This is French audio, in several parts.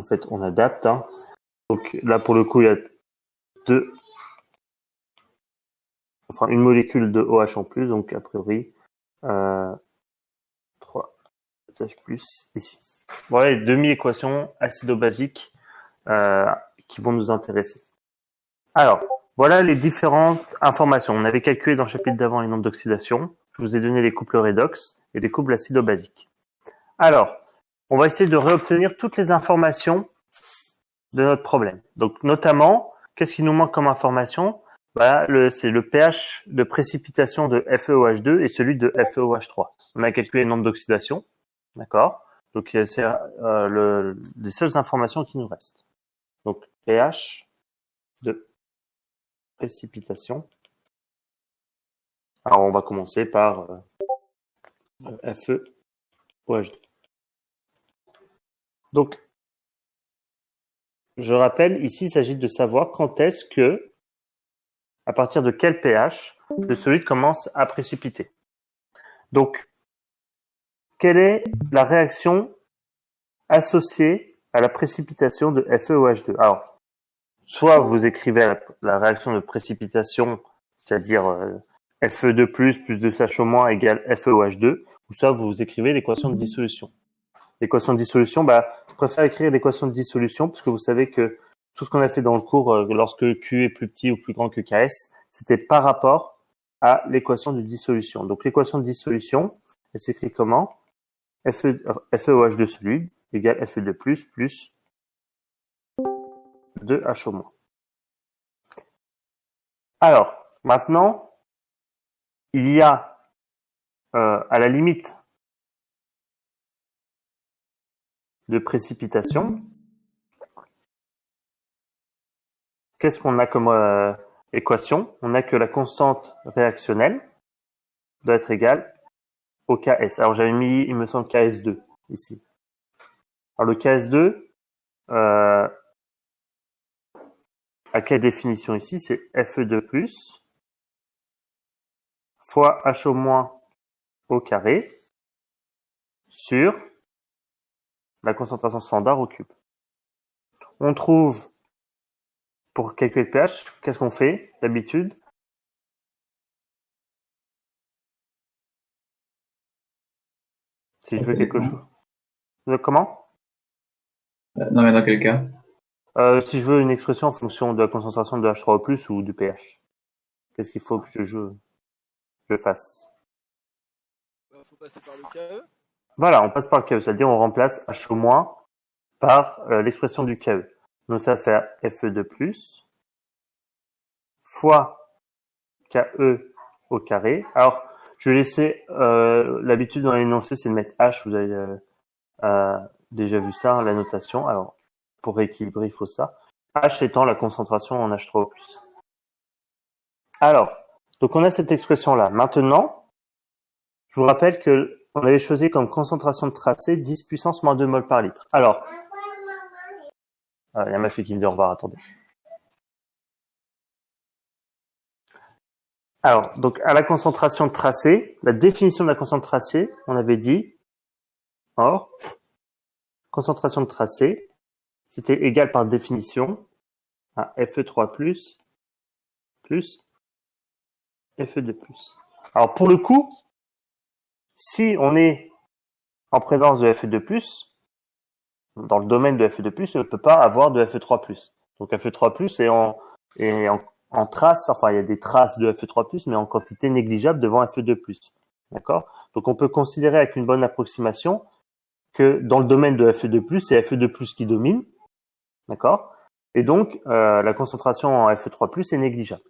fait, on adapte. Hein. Donc là, pour le coup, il y a une molécule de OH en plus, donc a priori 3 H plus ici. Voilà les demi-équations acido-basiques qui vont nous intéresser. Alors, voilà les différentes informations. On avait calculé dans le chapitre d'avant les nombres d'oxydation. Je vous ai donné les couples redox et les couples acido-basiques. Alors, on va essayer de réobtenir toutes les informations de notre problème. Donc, notamment, qu'est-ce qui nous manque comme information? C'est le pH de précipitation de FeOH2 et celui de FeOH3. On a calculé le nombre d'oxydation, d'accord? Donc, c'est les seules informations qui nous restent. Donc, pH de précipitation. Alors, on va commencer par FeOH2. Donc, je rappelle, ici, il s'agit de savoir quand est-ce que, à partir de quel pH, le solide commence à précipiter. Donc, quelle est la réaction associée à la précipitation de FeOH2? Alors, soit vous écrivez la réaction de précipitation, c'est-à-dire Fe2+, plus 2H- égale FeOH2, ou soit vous écrivez l'équation de dissolution. L'équation de dissolution, je préfère écrire l'équation de dissolution parce que vous savez que tout ce qu'on a fait dans le cours, lorsque Q est plus petit ou plus grand que Ks, c'était par rapport à l'équation de dissolution. Donc l'équation de dissolution, elle s'écrit comment? FeOH2 solide égale Fe2+, plus 2H-. Alors, maintenant, il y a à la limite de précipitation, qu'est-ce qu'on a comme équation? On a que la constante réactionnelle doit être égale au Ks. Alors j'avais mis, il me semble, Ks2 ici. Alors le Ks2, à quelle définition ici? C'est Fe2+, fois H- au carré sur la concentration standard au cube. On trouve, pour calculer le pH, qu'est-ce qu'on fait d'habitude? Si je veux quelque chose. Comment? Non, mais dans quel cas? Si je veux une expression en fonction de la concentration de H3O+, ou du pH. Qu'est-ce qu'il faut que je fasse? Faut passer par le KE. Voilà, on passe par le KE, c'est-à-dire on remplace H- par l'expression du KE. Donc ça va faire Fe2+, fois KE au carré. Alors, je vais laisser l'habitude dans l'énoncé, c'est de mettre H, vous avez déjà vu ça, la notation. Alors, pour rééquilibrer, il faut ça. H étant la concentration en H3O+. Alors, donc on a cette expression-là. Maintenant, je vous rappelle que on avait choisi comme concentration de tracé 10 puissance moins 2 moles par litre. Alors, il y a ma fille qui me dit au revoir, attendez. Alors, donc à la concentration de tracé, la définition de la concentration de tracé, on avait dit, concentration de tracé, c'était égal par définition à Fe3+, plus Fe2+. Alors pour le coup, si on est en présence de Fe2+, dans le domaine de Fe2+, on ne peut pas avoir de Fe3+. Donc Fe3+, est en trace, enfin il y a des traces de Fe3+, mais en quantité négligeable devant Fe2+. D'accord? Donc on peut considérer avec une bonne approximation que dans le domaine de Fe2+, c'est Fe2+, qui domine. D'accord? Et donc la concentration en Fe3+, est négligeable.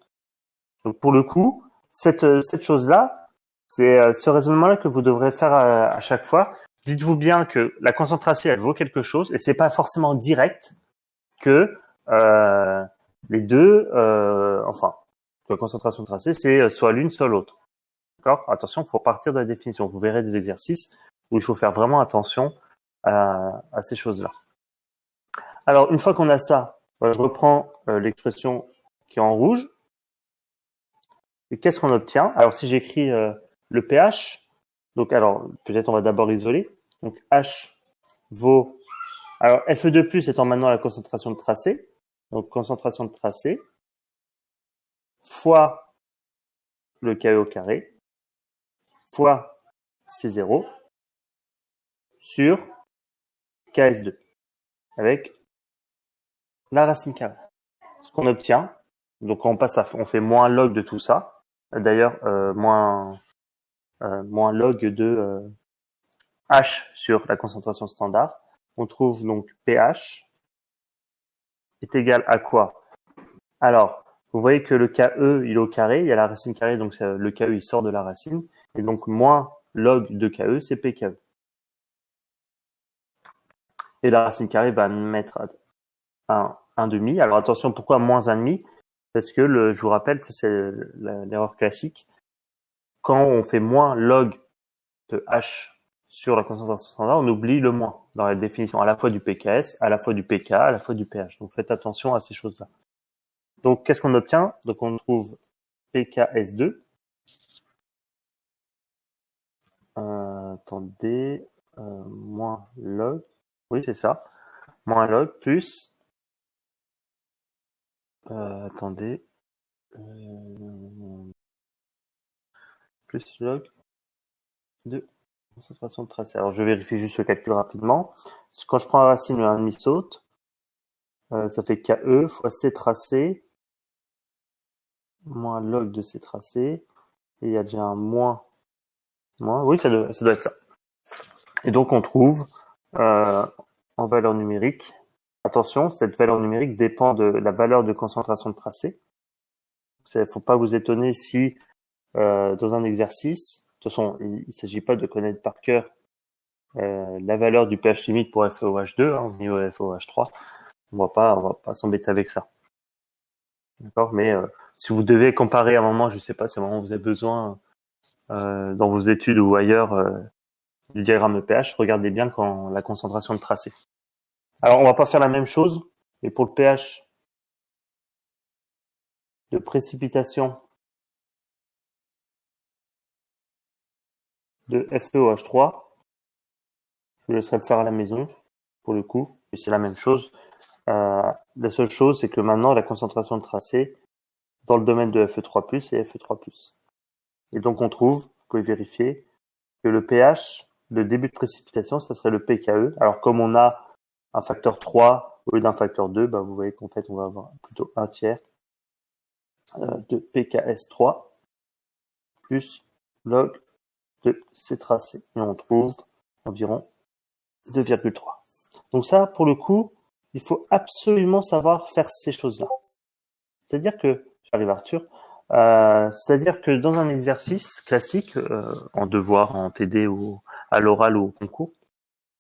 Donc pour le coup, cette chose-là, c'est ce raisonnement-là que vous devrez faire à chaque fois. Dites-vous bien que la concentration, elle vaut quelque chose, et c'est pas forcément direct que les deux, que la concentration de tracé, c'est soit l'une, soit l'autre. D'accord? Attention, il faut partir de la définition. Vous verrez des exercices où il faut faire vraiment attention à ces choses-là. Alors, une fois qu'on a ça, je reprends l'expression qui est en rouge. Et qu'est-ce qu'on obtient? Alors, si j'écris le pH, donc alors peut-être on va d'abord isoler. Donc H vaut Alors, Fe2+ étant maintenant la concentration de tracé, donc concentration de tracé, fois le KE au carré, fois C0, sur KS2, avec la racine carrée. Ce qu'on obtient, donc on fait moins log de tout ça, d'ailleurs moins log de H sur la concentration standard. On trouve donc pH est égal à quoi? Alors, vous voyez que le KE, il est au carré, il y a la racine carrée, donc le KE, il sort de la racine, et donc moins log de KE, c'est PKE. Et la racine carrée va mettre un demi. Alors attention, pourquoi moins un demi? Parce que je vous rappelle, c'est l'erreur classique. Quand on fait moins log de H sur la concentration standard, on oublie le moins dans la définition, à la fois du PKS, à la fois du pK, à la fois du pH. Donc faites attention à ces choses-là. Donc qu'est-ce qu'on obtient? Donc on trouve PKS2. Attendez, moins log, oui c'est ça, moins log plus, attendez, plus log de concentration de tracé. Alors je vérifie juste le calcul rapidement. Quand je prends la racine, le 1,5 saute, ça fait KE fois C tracé, moins log de C tracé, et il y a déjà un moins, oui ça doit être ça. Et donc on trouve en valeur numérique, attention, cette valeur numérique dépend de la valeur de concentration de tracé. Il ne faut pas vous étonner si dans un exercice, de toute façon, il ne s'agit pas de connaître par cœur la valeur du pH limite pour FeOH2, au niveau FeOH3. On va pas s'embêter avec ça. D'accord? Mais si vous devez comparer à un moment, je sais pas, si à un moment vous avez besoin dans vos études ou ailleurs du diagramme de pH, regardez bien quand la concentration de tracé. Alors, on va pas faire la même chose, mais pour le pH de précipitation de FeOH3, je vous laisserai le faire à la maison, pour le coup, et c'est la même chose. La seule chose, c'est que maintenant, la concentration de tracé dans le domaine de Fe3+, est Fe3+. Et donc, on trouve, vous pouvez vérifier, que le pH de début de précipitation, ça serait le pKE. Alors, comme on a un facteur 3 au lieu d'un facteur 2, bah, vous voyez qu'en fait, on va avoir plutôt un tiers de pKS3 plus log de C tracé. Et on trouve environ 2,3. Donc ça, pour le coup, il faut absolument savoir faire ces choses-là. C'est-à-dire que, j'arrive Arthur, c'est-à-dire que dans un exercice classique, en devoir, en TD ou à l'oral ou au concours,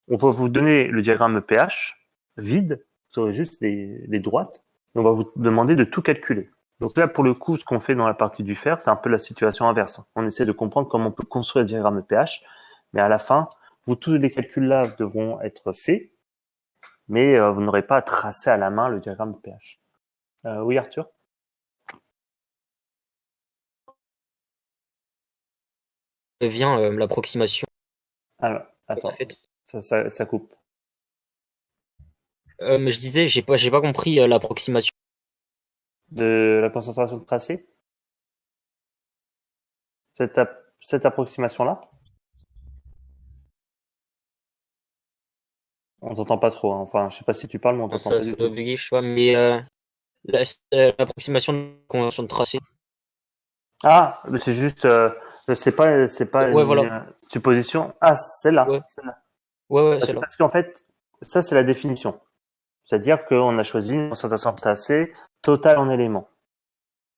on va vous donner le diagramme pH vide, vous aurez juste les droites, et on va vous demander de tout calculer. Donc là, pour le coup, ce qu'on fait dans la partie du fer, c'est un peu la situation inverse. On essaie de comprendre comment on peut construire le diagramme pH, mais à la fin, tous les calculs-là devront être faits, mais vous n'aurez pas à tracer à la main le diagramme de pH. Oui, Arthur? Vient l'approximation. Alors, attends, ça coupe. Mais je disais, j'ai pas compris l'approximation. De la concentration de tracé? Cette approximation-là? On t'entend pas trop, hein. Enfin, je sais pas si tu parles, mais on t'entend pas du Ça tout. doit bugger, je sais pas, mais l'approximation de convention de tracé. Ah, mais c'est juste, c'est pas Ouais, une voilà. supposition. Ah, celle-là. Ouais. Celle-là. Ouais, C'est c'est là. parce qu'en fait, ça c'est la définition. C'est-à-dire qu'on a choisi une concentration de tracé totale en éléments.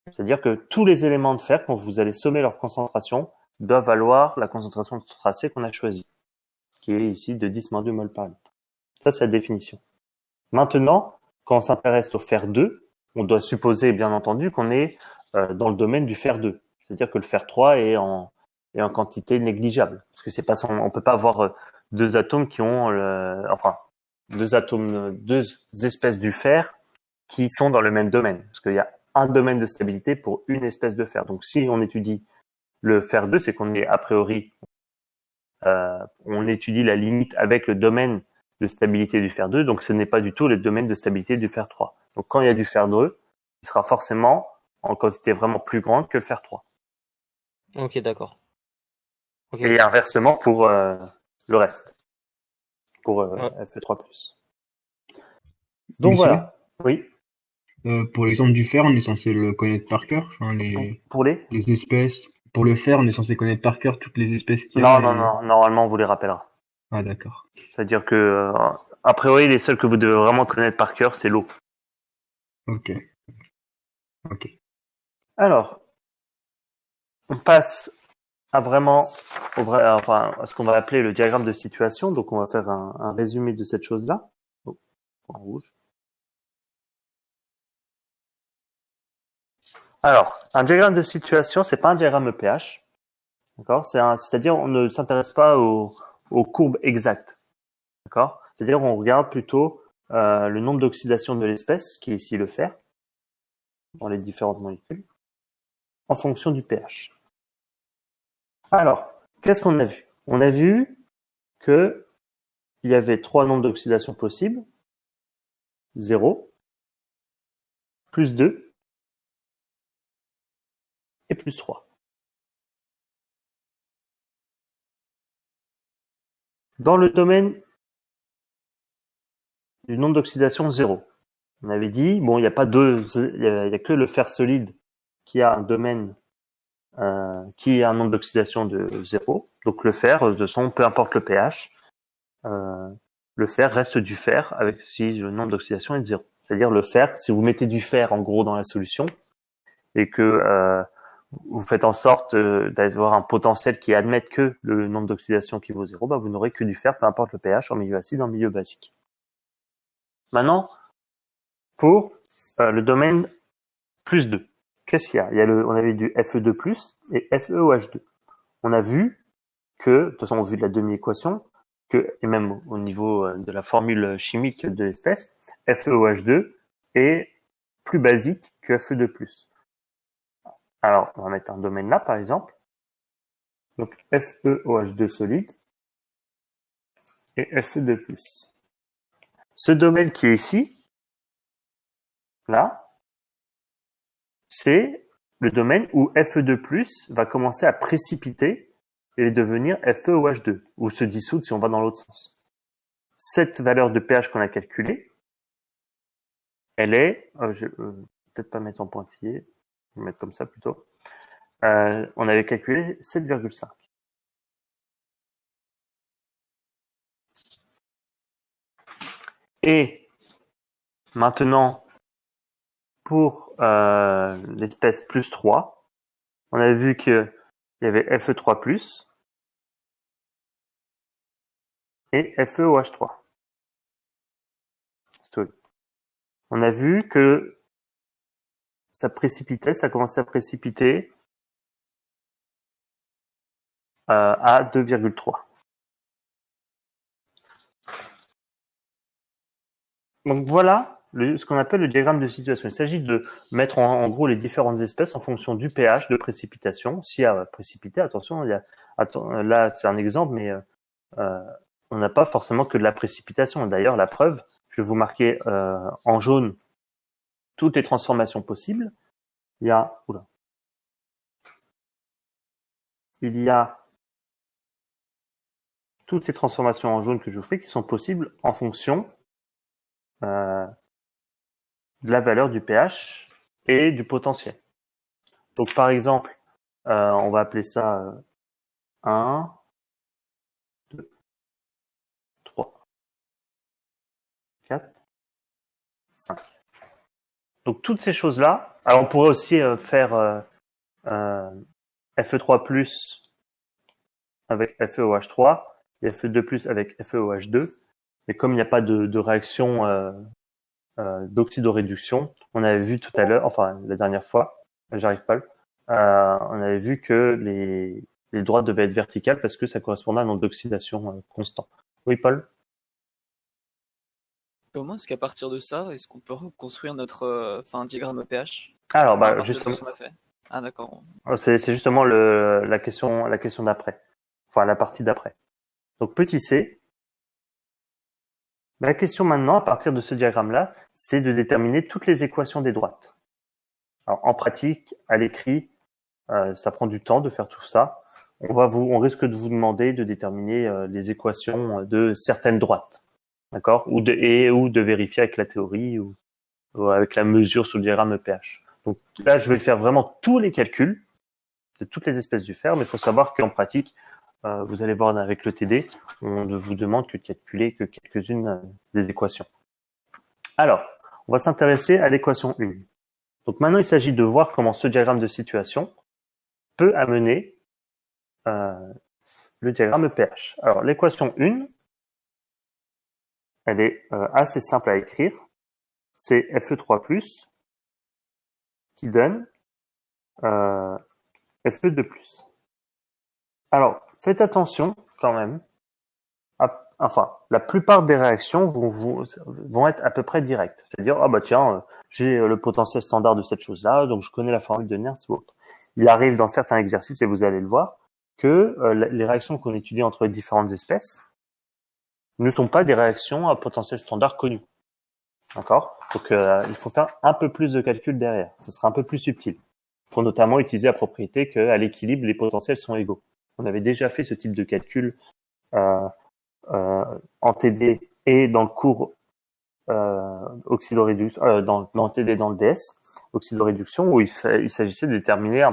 C'est-à-dire que tous les éléments de fer, quand vous allez sommer leur concentration, doivent valoir la concentration de tracé qu'on a choisie, qui est ici de 10-2 mol par litre. Ça, c'est la définition. Maintenant, quand on s'intéresse au fer 2, on doit supposer, bien entendu, qu'on est dans le domaine du fer 2. C'est-à-dire que le fer 3 est en quantité négligeable. Parce que c'est pas on peut pas avoir deux atomes qui ont, deux espèces du fer qui sont dans le même domaine. Parce qu'il y a un domaine de stabilité pour une espèce de fer. Donc, si on étudie le fer 2, c'est qu'on est a priori, on étudie la limite avec le domaine de stabilité du fer 2, donc ce n'est pas du tout le domaine de stabilité du fer 3. Donc quand il y a du fer 2, il sera forcément en quantité vraiment plus grande que le fer 3. Ok, d'accord. Ok, Et ok. inversement pour le reste, pour Ouais. Fe3+. Donc Monsieur, voilà, oui, pour l'exemple du fer, on est censé le connaître par cœur, enfin pour les... les espèces. Pour le fer, on est censé connaître par cœur toutes les espèces qu'il y Non, a non, et... non, normalement on vous les rappellera. Ah d'accord. C'est-à-dire que, a priori, les seuls que vous devez vraiment connaître par cœur, c'est l'eau. Ok. Ok. Alors, on passe à vraiment, enfin, à ce qu'on va appeler le diagramme de situation. Donc, on va faire un résumé de cette chose-là. Oh, en rouge. Alors, un diagramme de situation, c'est pas un diagramme pH. D'accord? C'est-à-dire, on ne s'intéresse pas aux courbes exactes. D'accord? C'est-à-dire, on regarde plutôt le nombre d'oxydation de l'espèce, qui est ici le fer, dans les différentes molécules, en fonction du pH. Alors, qu'est-ce qu'on a vu? On a vu que il y avait 3 nombres d'oxydation possibles. 0, plus 2 et plus 3. Dans le domaine du nombre d'oxydation 0, on avait dit, bon, il n'y a pas il y a que le fer solide qui a un domaine, qui a un nombre d'oxydation de 0. Donc le fer, de toute façon, peu importe le pH, le fer reste du fer avec si le nombre d'oxydation est de 0. C'est-à-dire le fer, si vous mettez du fer en gros dans la solution et que vous faites en sorte d'avoir un potentiel qui admette que le nombre d'oxydation qui vaut 0, bah vous n'aurez que du fer, peu importe le pH, en milieu acide ou en milieu basique. Maintenant, pour le domaine plus 2, qu'est-ce qu'il y a? On avait du Fe2+, et FeOH2. On a vu que, de toute façon, au vu de la demi-équation, et même au niveau de la formule chimique de l'espèce, FeOH2 est plus basique que Fe2+. Alors, on va mettre un domaine là, par exemple. Donc, FeOH2 solide et Fe2+. Ce domaine qui est ici, là, c'est le domaine où Fe2+, va commencer à précipiter et devenir FeOH2, ou se dissoudre si on va dans l'autre sens. Cette valeur de pH qu'on a calculée, elle est, je vais peut-être pas mettre en pointillé, je vais mettre comme ça plutôt, on avait calculé 7,5. Et maintenant, pour l'espèce plus 3, on avait vu qu'il y avait Fe3+, et FeOH3. On a vu que ça commençait à précipiter à 2,3. Donc voilà ce qu'on appelle le diagramme de situation. Il s'agit de mettre en gros les différentes espèces en fonction du pH de précipitation. S'il y a précipité, attention, là c'est un exemple, mais on n'a pas forcément que de la précipitation. D'ailleurs, la preuve, je vais vous marquer en jaune toutes les transformations possibles. Il y a toutes ces transformations en jaune que je vous fais qui sont possibles en fonction de la valeur du pH et du potentiel. Donc par exemple, on va appeler ça 1, 2, 3, 4, 5. Donc toutes ces choses-là, alors on pourrait aussi faire Fe3+ avec FeOH3 et Fe2+ avec FeOH2. Mais comme il n'y a pas de réaction d'oxydoréduction, on avait vu tout à l'heure, enfin la dernière fois, j'arrive pas, on avait vu que les droites devaient être verticales parce que ça correspondait à un nombre d'oxydation constant. Oui, Paul? Comment est-ce qu'à partir de ça, est-ce qu'on peut reconstruire notre diagramme pH Alors, à bah, partir de justement, ce qu'on a fait? Ah d'accord. c'est justement la question d'après. Enfin, la partie d'après. Donc, petit c, La question maintenant, à partir de ce diagramme-là, c'est de déterminer toutes les équations des droites. Alors, en pratique, à l'écrit, ça prend du temps de faire tout ça. On risque de vous demander de déterminer les équations de certaines droites, d'accord, ou de vérifier avec la théorie ou avec la mesure sur le diagramme EPH. Donc là, je vais faire vraiment tous les calculs de toutes les espèces du fer, mais il faut savoir qu'en pratique, vous allez voir avec le TD, on ne vous demande que de calculer que quelques-unes des équations. Alors, on va s'intéresser à l'équation 1. Donc maintenant, il s'agit de voir comment ce diagramme de situation peut amener le diagramme EPH. Alors, l'équation 1, elle est assez simple à écrire. C'est Fe3+, qui donne Fe2+. Alors, faites attention quand même. La plupart des réactions vont être à peu près directes. C'est-à-dire, j'ai le potentiel standard de cette chose-là, donc je connais la formule de Nernst ou autre. Il arrive dans certains exercices, et vous allez le voir, que les réactions qu'on étudie entre les différentes espèces ne sont pas des réactions à potentiel standard connu. D'accord? Donc, il faut faire un peu plus de calcul derrière. Ce sera un peu plus subtil. Il faut notamment utiliser la propriété qu'à l'équilibre, les potentiels sont égaux. On avait déjà fait ce type de calcul en TD et dans le cours oxydoréduction, dans le TD dans le DS, oxydoréduction, où il s'agissait de déterminer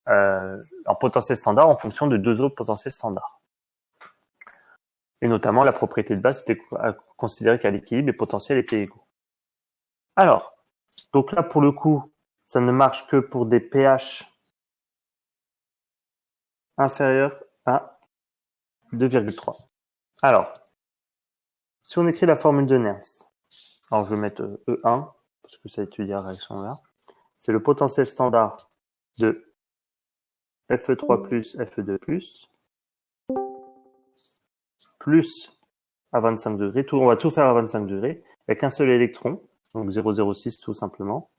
un potentiel standard en fonction de deux autres potentiels standards. Et notamment, la propriété de base, c'était considérer qu'à l'équilibre, les potentiels étaient égaux. Alors, donc là, pour le coup, ça ne marche que pour des pH inférieurs à 2,3. Alors, si on écrit la formule de Nernst, alors je vais mettre E1, parce que ça étudie la réaction là, c'est le potentiel standard de Fe3 plus Fe2 plus à 25 degrés, on va tout faire à 25 degrés, avec un seul électron, donc 0,06 tout simplement,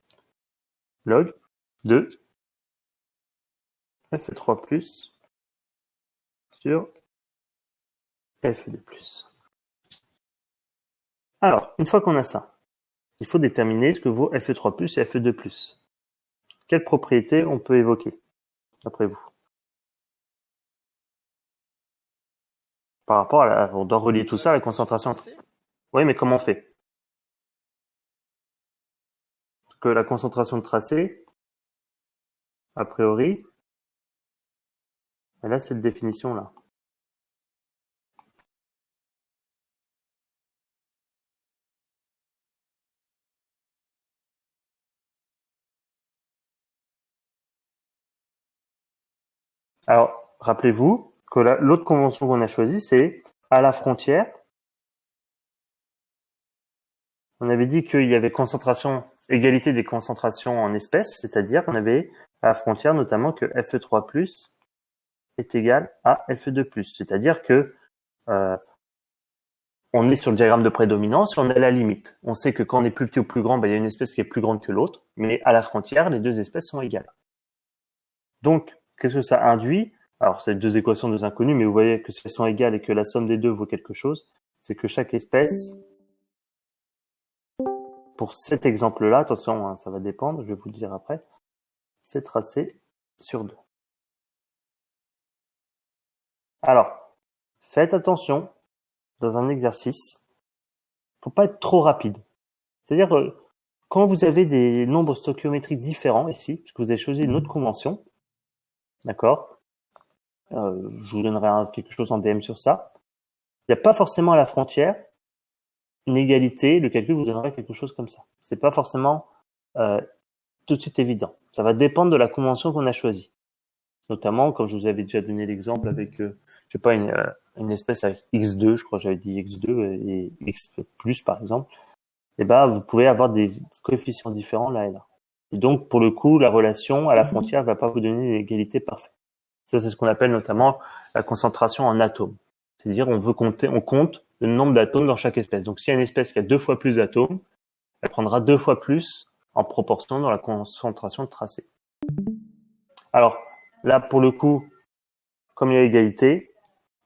log de Fe3 plus sur Fe2 plus. Alors, une fois qu'on a ça, il faut déterminer ce que vaut Fe3 plus et Fe2 plus. Quelles propriétés on peut évoquer, d'après vous? Par rapport on doit relier tout ça à la concentration. Oui, mais comment on fait? Parce que la concentration de tracé, a priori, elle a cette définition-là. Alors, rappelez-vous que l'autre convention qu'on a choisie, c'est à la frontière. On avait dit qu'il y avait égalité des concentrations en espèces, c'est-à-dire qu'on avait à la frontière notamment que Fe3+ est égal à Fe2+. C'est-à-dire que on est sur le diagramme de prédominance et on est à la limite. On sait que quand on est plus petit ou plus grand, il y a une espèce qui est plus grande que l'autre, mais à la frontière, les deux espèces sont égales. Donc, qu'est-ce que ça induit? Alors, c'est deux équations, deux inconnues, mais vous voyez que si elles sont égales et que la somme des deux vaut quelque chose, c'est que chaque espèce, pour cet exemple-là, attention, hein, ça va dépendre, je vais vous le dire après, c'est tracé sur 2. Alors, faites attention, dans un exercice, faut pas être trop rapide. C'est-à-dire, quand vous avez des nombres stoichiométriques différents ici, puisque vous avez choisi une autre convention, d'accord? Je vous donnerai quelque chose en DM sur ça. Il n'y a pas forcément à la frontière une égalité, le calcul vous donnerait quelque chose comme ça. C'est pas forcément tout de suite évident. Ça va dépendre de la convention qu'on a choisie. Notamment, comme je vous avais déjà donné l'exemple avec, une espèce avec X2, je crois que j'avais dit X2 et X+, par exemple, et vous pouvez avoir des coefficients différents là et là. Et donc, pour le coup, la relation à la frontière va pas vous donner une égalité parfaite. Ça, c'est ce qu'on appelle notamment la concentration en atomes. C'est-à-dire, on compte le nombre d'atomes dans chaque espèce. Donc, s'il y a une espèce qui a 2 fois plus d'atomes, elle prendra 2 fois plus en proportion dans la concentration de tracé. Alors, là, pour le coup, comme il y a égalité,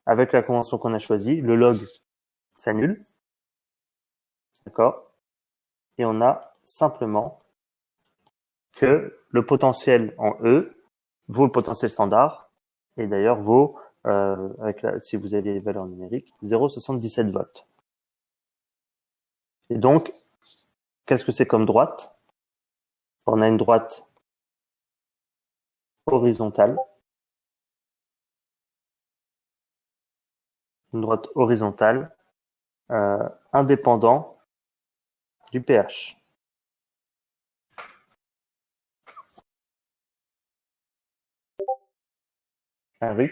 avec la convention qu'on a choisie, le log s'annule. D'accord? Et on a simplement que le potentiel en E vaut le potentiel standard, et d'ailleurs vaut, si vous avez les valeurs numériques, 0,77 volts. Et donc, qu'est-ce que c'est comme droite? On a une droite horizontale. Une droite horizontale indépendant du pH. Eric?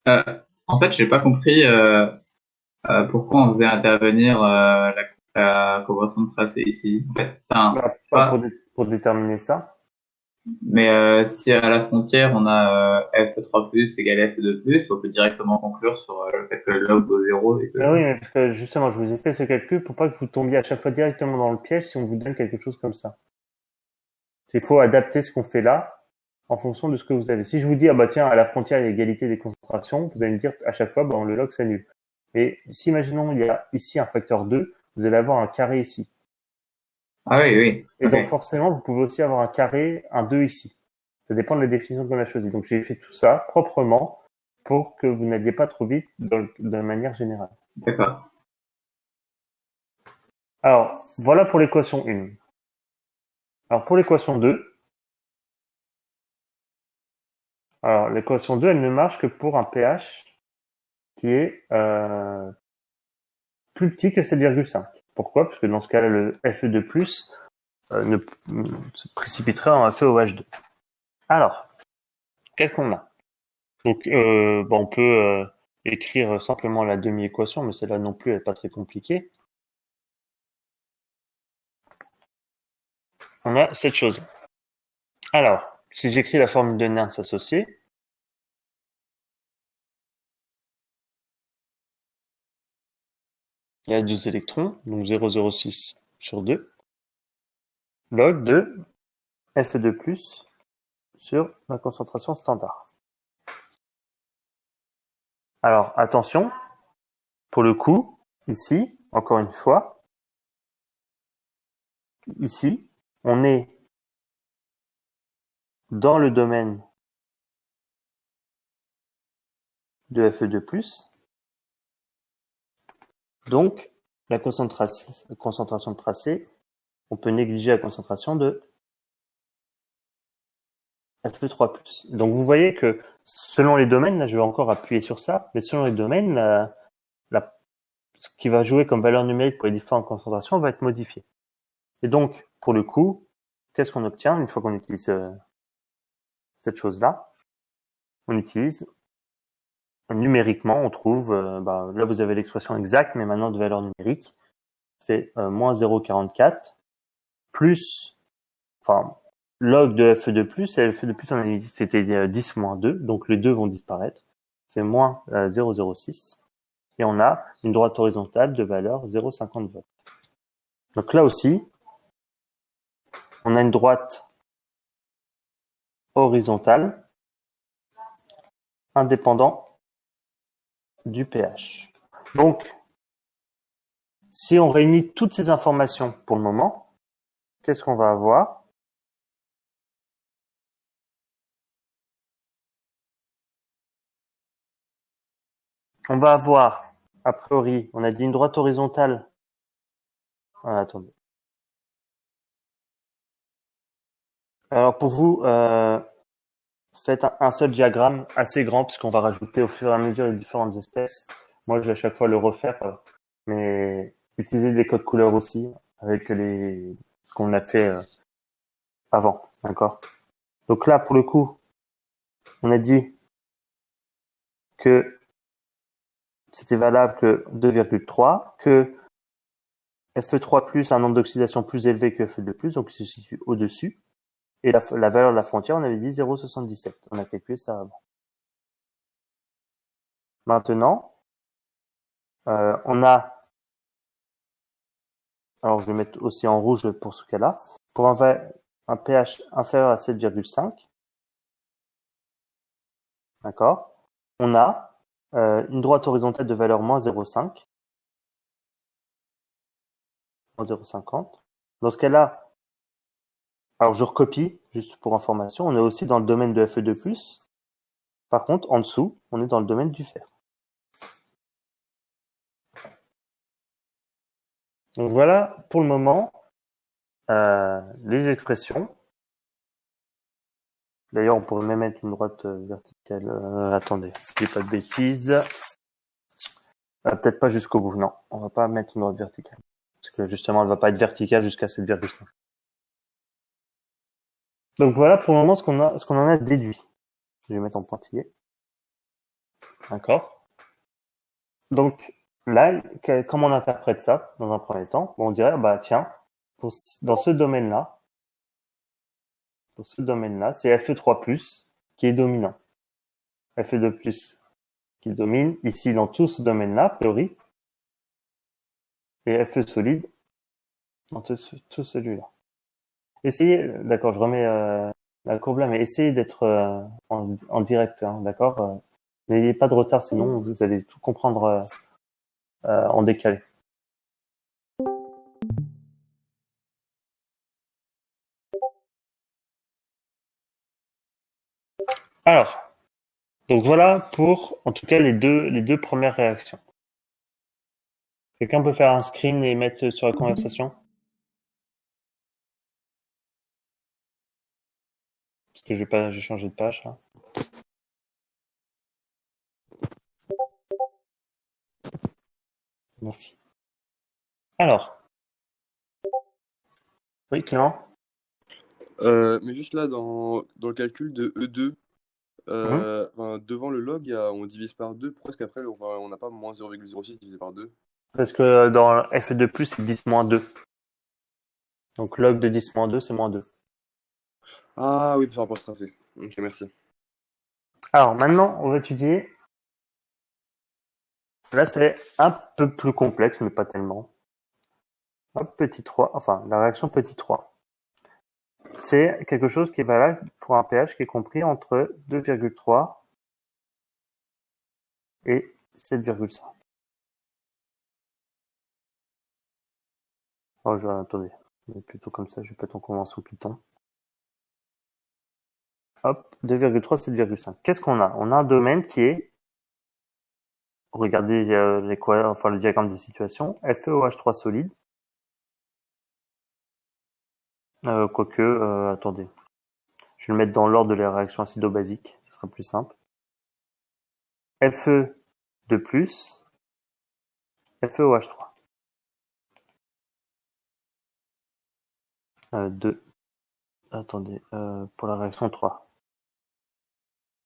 Euh, En fait, j'ai pas compris pourquoi on faisait intervenir la convention de tracé ici. En fait, enfin, Pas pas. pour déterminer ça. Mais si à la frontière on a f3 plus égale f2 plus, on peut directement conclure sur le fait que le log vaut 0 et que. Ah oui, mais parce que justement, je vous ai fait ce calcul pour pas que vous tombiez à chaque fois directement dans le piège si on vous donne quelque chose comme ça. Il faut adapter ce qu'on fait là en fonction de ce que vous avez. Si je vous dis, ah bah tiens, à la frontière, il y a égalité des concentrations, vous allez me dire à chaque fois, bah, le log s'annule. Et si, imaginons, il y a ici un facteur 2, vous allez avoir un carré ici. Ah oui, oui. Et donc, Ok. forcément, vous pouvez aussi avoir un carré, un 2 ici. Ça dépend de la définition qu'on a choisie. Donc, j'ai fait tout ça proprement pour que vous n'alliez pas trop vite de manière générale. D'accord. Alors, voilà pour l'équation 1. Alors, pour l'équation 2, alors, l'équation 2, elle ne marche que pour un pH qui est plus petit que 7,5. Pourquoi? Parce que dans ce cas-là, le Fe2+, se précipiterait en FeOH2. Alors, qu'est-ce qu'on a? Donc, on peut écrire simplement la demi-équation, mais celle-là non plus, elle n'est pas très compliquée. On a cette chose. Alors, si j'écris la formule de Nernst associée, il y a 2 électrons, donc 0,06 sur 2, log de Fe2+, sur la concentration standard. Alors, attention, pour le coup, ici, encore une fois, ici, on est dans le domaine de Fe2+, donc la concentration de tracé, on peut négliger la concentration de Fe3+. Donc vous voyez que selon les domaines, là je vais encore appuyer sur ça, mais selon les domaines, ce qui va jouer comme valeur numérique pour les différentes concentrations va être modifié. Et donc, pour le coup, qu'est-ce qu'on obtient une fois qu'on utilise cette chose-là? On utilise numériquement, on trouve, là vous avez l'expression exacte, mais maintenant de valeur numérique, fait moins 0,44 plus, log de Fe2+, et Fe2+, on a dit c'était 10 moins 2, donc les deux vont disparaître, c'est moins 0,06, et on a une droite horizontale de valeur 0,50 volts. Donc là aussi, on a une droite horizontale indépendant du pH. Donc, si on réunit toutes ces informations pour le moment, qu'est-ce qu'on va avoir? On va avoir, a priori, on a dit une droite horizontale. Attendez. Alors pour vous, faites un seul diagramme assez grand puisqu'on va rajouter au fur et à mesure les différentes espèces. Moi, je vais à chaque fois le refaire, mais utilisez des codes couleurs aussi avec ce qu'on a fait avant, d'accord? Donc là, pour le coup, on a dit que c'était valable que 2,3, que Fe3+, a un nombre d'oxydation plus élevé que Fe2+, donc il se situe au-dessus. Et la valeur de la frontière, on avait dit 0,77. On a calculé ça avant. Maintenant, on a, alors je vais mettre aussi en rouge pour ce cas-là, pour un pH inférieur à 7,5, d'accord, on a une droite horizontale de valeur moins 0,5, moins 0,50. Dans ce cas-là, alors je recopie, juste pour information, on est aussi dans le domaine de Fe2+. Par contre, en dessous, on est dans le domaine du fer. Donc voilà, pour le moment, les expressions. D'ailleurs, on pourrait même mettre une droite verticale. Attendez, je dis pas de bêtises. Peut-être pas jusqu'au bout, non. On va pas mettre une droite verticale. Parce que justement, elle va pas être verticale jusqu'à 7,5. Donc voilà pour le moment ce qu'on en a déduit. Je vais mettre en pointillé. D'accord. Donc là, comment on interprète ça dans un premier temps? On dirait, bah tiens, dans ce domaine-là, c'est Fe3+, qui est dominant. Fe2+, qui domine ici dans tout ce domaine-là, a priori. Et Fe solide dans tout celui-là. Essayez, d'accord, je remets la courbe là, mais essayez d'être en direct, hein, d'accord. N'ayez pas de retard, sinon vous allez tout comprendre en décalé. Alors, donc voilà pour, en tout cas, les deux premières réactions. Quelqu'un peut faire un screen et mettre sur la conversation? Parce que j'ai changé de page, là. Merci. Alors. Oui, Clément? Mais juste là, dans le calcul de E2, enfin, devant le log, on divise par 2. Pourquoi est-ce qu'après, on n'a pas moins 0,06 divisé par 2? Parce que dans Fe2+, c'est 10-2. Donc log de 10-2, c'est -2. Ah oui, par rapport à ce tracé. Ok, merci. Alors maintenant, on va étudier. Là, c'est un peu plus complexe, mais pas tellement. Hop, petit 3, enfin, la réaction petit 3. C'est quelque chose qui est valable pour un pH qui est compris entre 2,3 et 7,5. Oh, attendez. Mais plutôt comme ça, je vais pas en convention Python. Hop, 2,3, 7,5. Qu'est-ce qu'on a? On a un domaine qui est, regardez le diagramme de situation, FeOH3 solide. Attendez. Je vais le mettre dans l'ordre de la réaction acido-basique, ce sera plus simple. Fe2+, FeOH3. 2. Attendez, pour la réaction 3.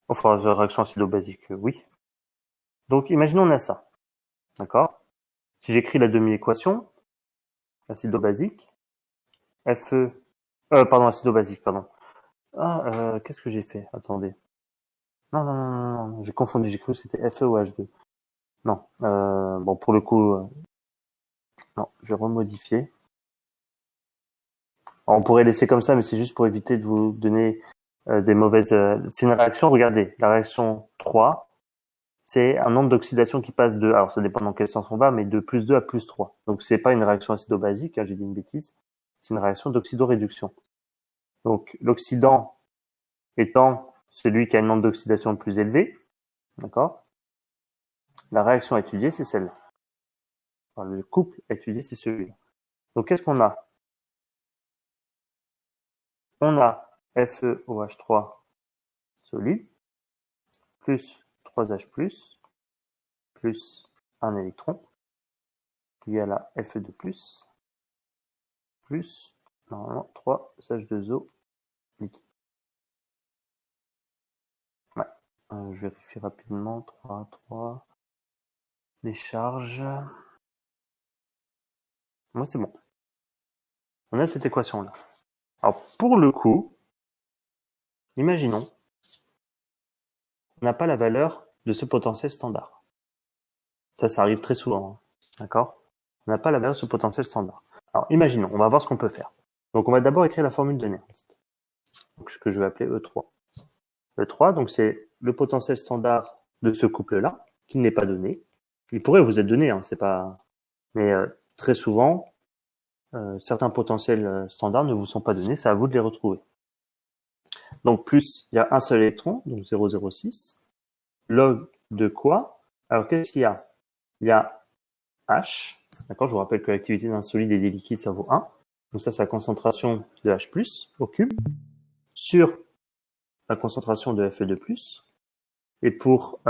Enfin, la réaction acido-basique, oui. Donc, imaginons on a ça. D'accord? Si j'écris la demi-équation, acido-basique, acido-basique, pardon. Qu'est-ce que j'ai fait? Attendez. Non, j'ai confondu, j'ai cru que c'était FeOH2. Non, bon, pour le coup, non, je vais remodifier. Alors, on pourrait laisser comme ça, mais c'est juste pour éviter de vous donner des mauvaises... C'est une réaction, regardez, la réaction 3, c'est un nombre d'oxydation qui passe de... Alors, ça dépend dans quel sens on va, mais de +2 à +3. Donc, c'est pas une réaction acido-basique, hein, j'ai dit une bêtise. C'est une réaction d'oxydoréduction. Donc, l'oxydant étant celui qui a un nombre d'oxydation le plus élevé, d'accord? La réaction à étudier, c'est celle-là. Enfin, le couple à étudier, c'est celui-là. Donc, qu'est-ce qu'on a? On a FeOH3 solide, plus 3H+, plus un électron, égal à Fe2+, plus, normalement, 3H2O liquide. Ouais. Je vérifie rapidement, 3, les charges. Moi, c'est bon. On a cette équation-là. Alors, pour le coup, imaginons, on n'a pas la valeur de ce potentiel standard. Ça arrive très souvent, hein. D'accord? On n'a pas la valeur de ce potentiel standard. Alors, imaginons, on va voir ce qu'on peut faire. Donc, on va d'abord écrire la formule de Nernst, donc, que je vais appeler E3. E3, donc c'est le potentiel standard de ce couple-là, qui n'est pas donné. Il pourrait vous être donné, hein, c'est pas... Mais très souvent, certains potentiels standards ne vous sont pas donnés, c'est à vous de les retrouver. Donc plus, il y a un seul électron, donc 0,06. Log de quoi? Alors qu'est-ce qu'il y a? Il y a H, d'accord? Je vous rappelle que l'activité d'un solide et des liquides, ça vaut 1. Donc ça, c'est la concentration de H+, au cube, sur la concentration de Fe2+. Et pour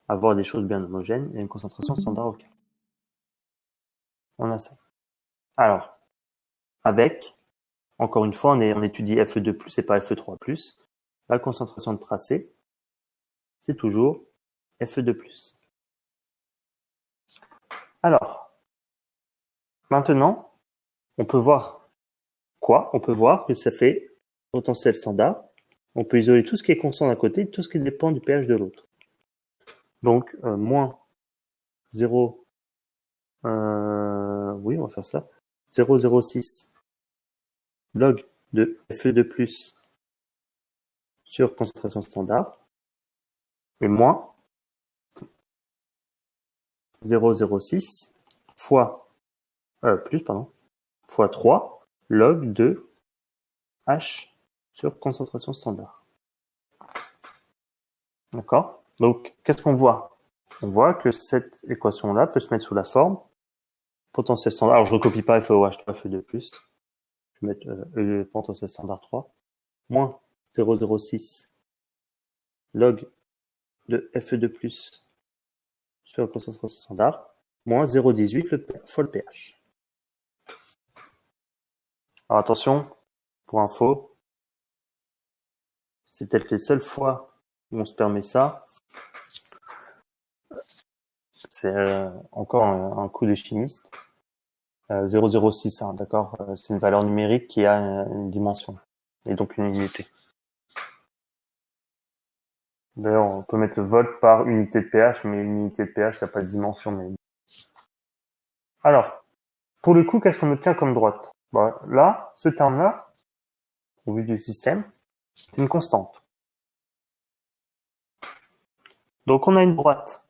avoir des choses bien homogènes, il y a une concentration standard au carré. On a ça. Alors, avec, encore une fois, on étudie Fe2+, et pas Fe3+. La concentration de tracé, c'est toujours Fe2+. Alors, maintenant, on peut voir quoi? On peut voir que ça fait potentiel standard. On peut isoler tout ce qui est constant d'un côté et tout ce qui dépend du pH de l'autre. Donc, moins 0, oui, on va faire ça. 0,06 log de Fe2+ sur concentration standard et moins 0,06 fois fois 3 log de H sur concentration standard. D'accord? Donc, qu'est-ce qu'on voit? On voit que cette équation-là peut se mettre sous la forme potentiel standard. Alors, je recopie pas FeOH3, Fe2+. Je vais mettre le potentiel standard 3. Moins 0,06 log de Fe2+ sur la concentration standard. Moins 0,18 fois le pH. Alors, attention, pour info, c'est peut-être les seules fois où on se permet ça. C'est encore un coup de chimiste. 0,06, hein, d'accord. C'est une valeur numérique qui a une dimension et donc une unité. D'ailleurs, on peut mettre le volt par unité de pH, mais une unité de pH, ça n'a pas de dimension. Mais... Alors, pour le coup, qu'est-ce qu'on obtient comme droite? Bon, là, ce terme-là, au vu du système, c'est une constante. Donc, on a une droite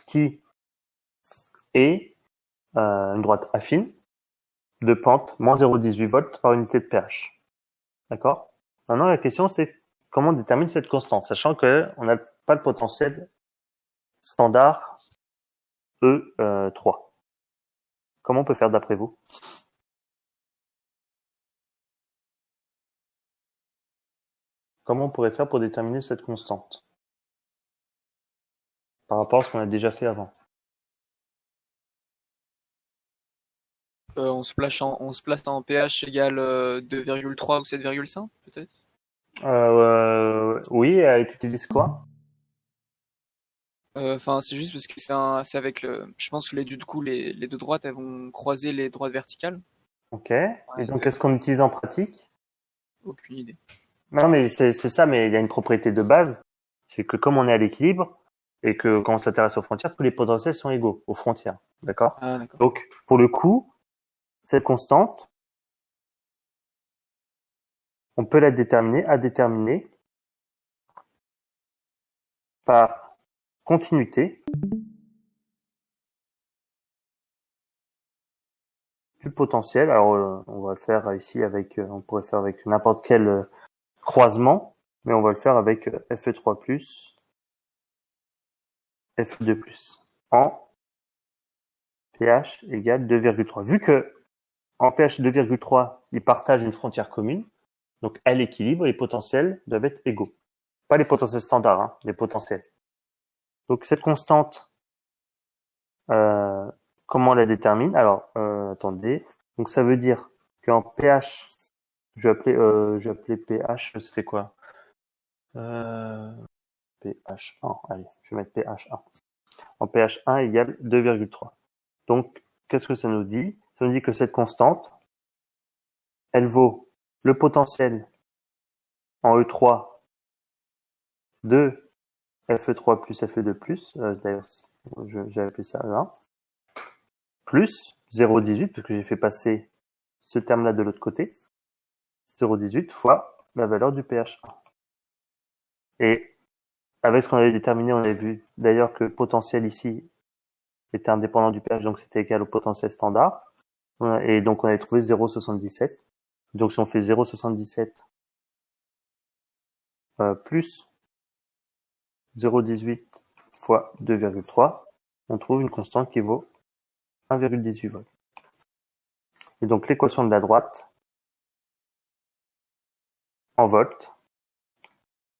qui est une droite affine de pente moins 0,18 volts par unité de pH. D'accord? Maintenant, la question, c'est comment on détermine cette constante, sachant qu'on n'a pas le potentiel standard E3. Comment on peut faire d'après vous? Comment on pourrait faire pour déterminer cette constante par rapport à ce qu'on a déjà fait avant? On se place en pH égale 2,3 ou 7,5 peut-être? Oui, et tu utilises quoi? Enfin, c'est juste parce que c'est avec le. Je pense que du coup, les deux droites, elles vont croiser les droites verticales. Ok. Et donc, qu'est-ce qu'on utilise en pratique? Aucune idée. Non, mais c'est ça, mais il y a une propriété de base, c'est que comme on est à l'équilibre, et que quand on s'intéresse aux frontières, tous les potentiels sont égaux aux frontières. D'accord? Ah, d'accord. Donc, pour le coup, cette constante, on peut la déterminer par continuité du potentiel. Alors, on va le faire ici avec, on pourrait faire avec n'importe quel croisement, mais on va le faire avec Fe3+, Fe2+, en pH égale 2,3. Vu que en pH 2,3, ils partagent une frontière commune, donc à l'équilibre, les potentiels doivent être égaux. Pas les potentiels standards, hein, les potentiels. Donc cette constante, comment on la détermine? Alors, attendez. Donc ça veut dire qu'en pH, je vais appeler pH, c'était quoi? pH1, allez, je vais mettre pH1. En pH1 égale 2,3. Donc, qu'est-ce que ça nous dit? Ça nous dit que cette constante, elle vaut le potentiel en E3 de Fe3 plus Fe2+, d'ailleurs, j'ai appelé ça là, plus 0,18, parce que j'ai fait passer ce terme-là de l'autre côté, 0,18 fois la valeur du pH1. Et avec ce qu'on avait déterminé, on avait vu d'ailleurs que le potentiel ici était indépendant du pH, donc c'était égal au potentiel standard. Et donc, on avait trouvé 0,77. Donc, si on fait 0,77 plus 0,18 fois 2,3, on trouve une constante qui vaut 1,18 volts. Et donc, l'équation de la droite, en volts,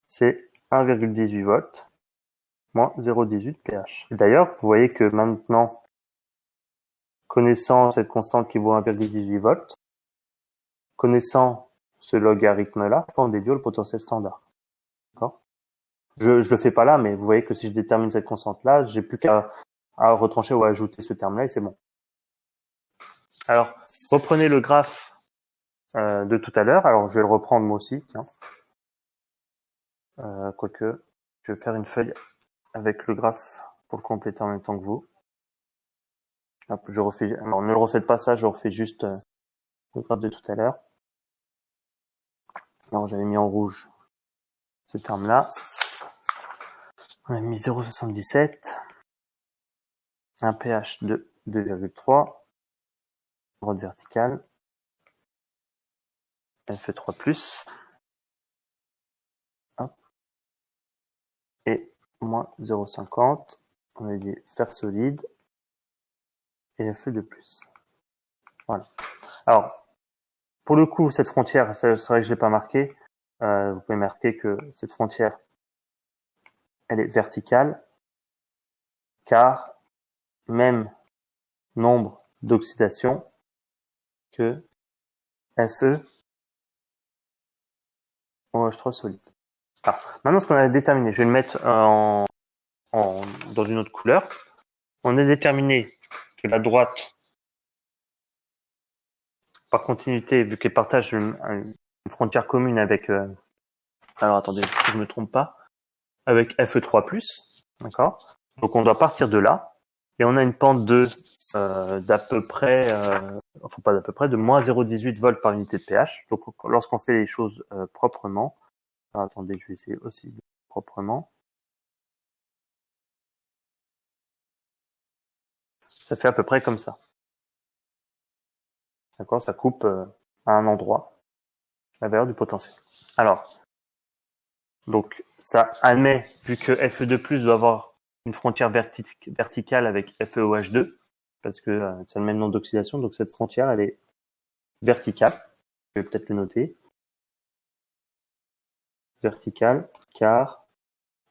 c'est 1,18 volts moins 0,18 pH. Et d'ailleurs, vous voyez que maintenant, connaissant cette constante qui vaut 1,18 volts, connaissant ce logarithme-là, on déduit le potentiel standard. D'accord ? Je le fais pas là, mais vous voyez que si je détermine cette constante-là, j'ai plus qu'à retrancher ou à ajouter ce terme-là et c'est bon. Alors, reprenez le graphe de tout à l'heure. Alors, je vais le reprendre moi aussi. Tiens. Quoique, je vais faire une feuille avec le graphe pour le compléter en même temps que vous. Hop, je refais. Alors, ne le refaites pas ça, je refais juste le graphe de tout à l'heure. Alors, j'avais mis en rouge ce terme-là. On a mis 0,77, un pH de 2,3, droite verticale, Fe3+, hop, et moins 0,50, on a dit fer solide, et Fe2+. Voilà. Alors, pour le coup, cette frontière, c'est vrai que je l'ai pas marqué, vous pouvez marquer que cette frontière, elle est verticale, car même nombre d'oxydation que Fe OH3 solide. Alors, maintenant, ce qu'on a déterminé, je vais le mettre dans une autre couleur. On a déterminé que la droite, par continuité, vu qu'elle partage une frontière commune avec, alors attendez, si je me trompe pas, avec Fe3+, d'accord? Donc on doit partir de là, et on a une pente d'à peu près, enfin pas d'à peu près, de moins 0,18 volts par unité de pH. Donc lorsqu'on fait les choses proprement, alors, attendez, je vais essayer aussi proprement. Ça fait à peu près comme ça. D'accord, ça coupe à un endroit la valeur du potentiel. Alors, donc ça admet, vu que Fe2+ doit avoir une frontière verticale avec FeOH2, parce que c'est le même nom d'oxydation, donc cette frontière elle est verticale. Je vais peut-être le noter. Verticale, car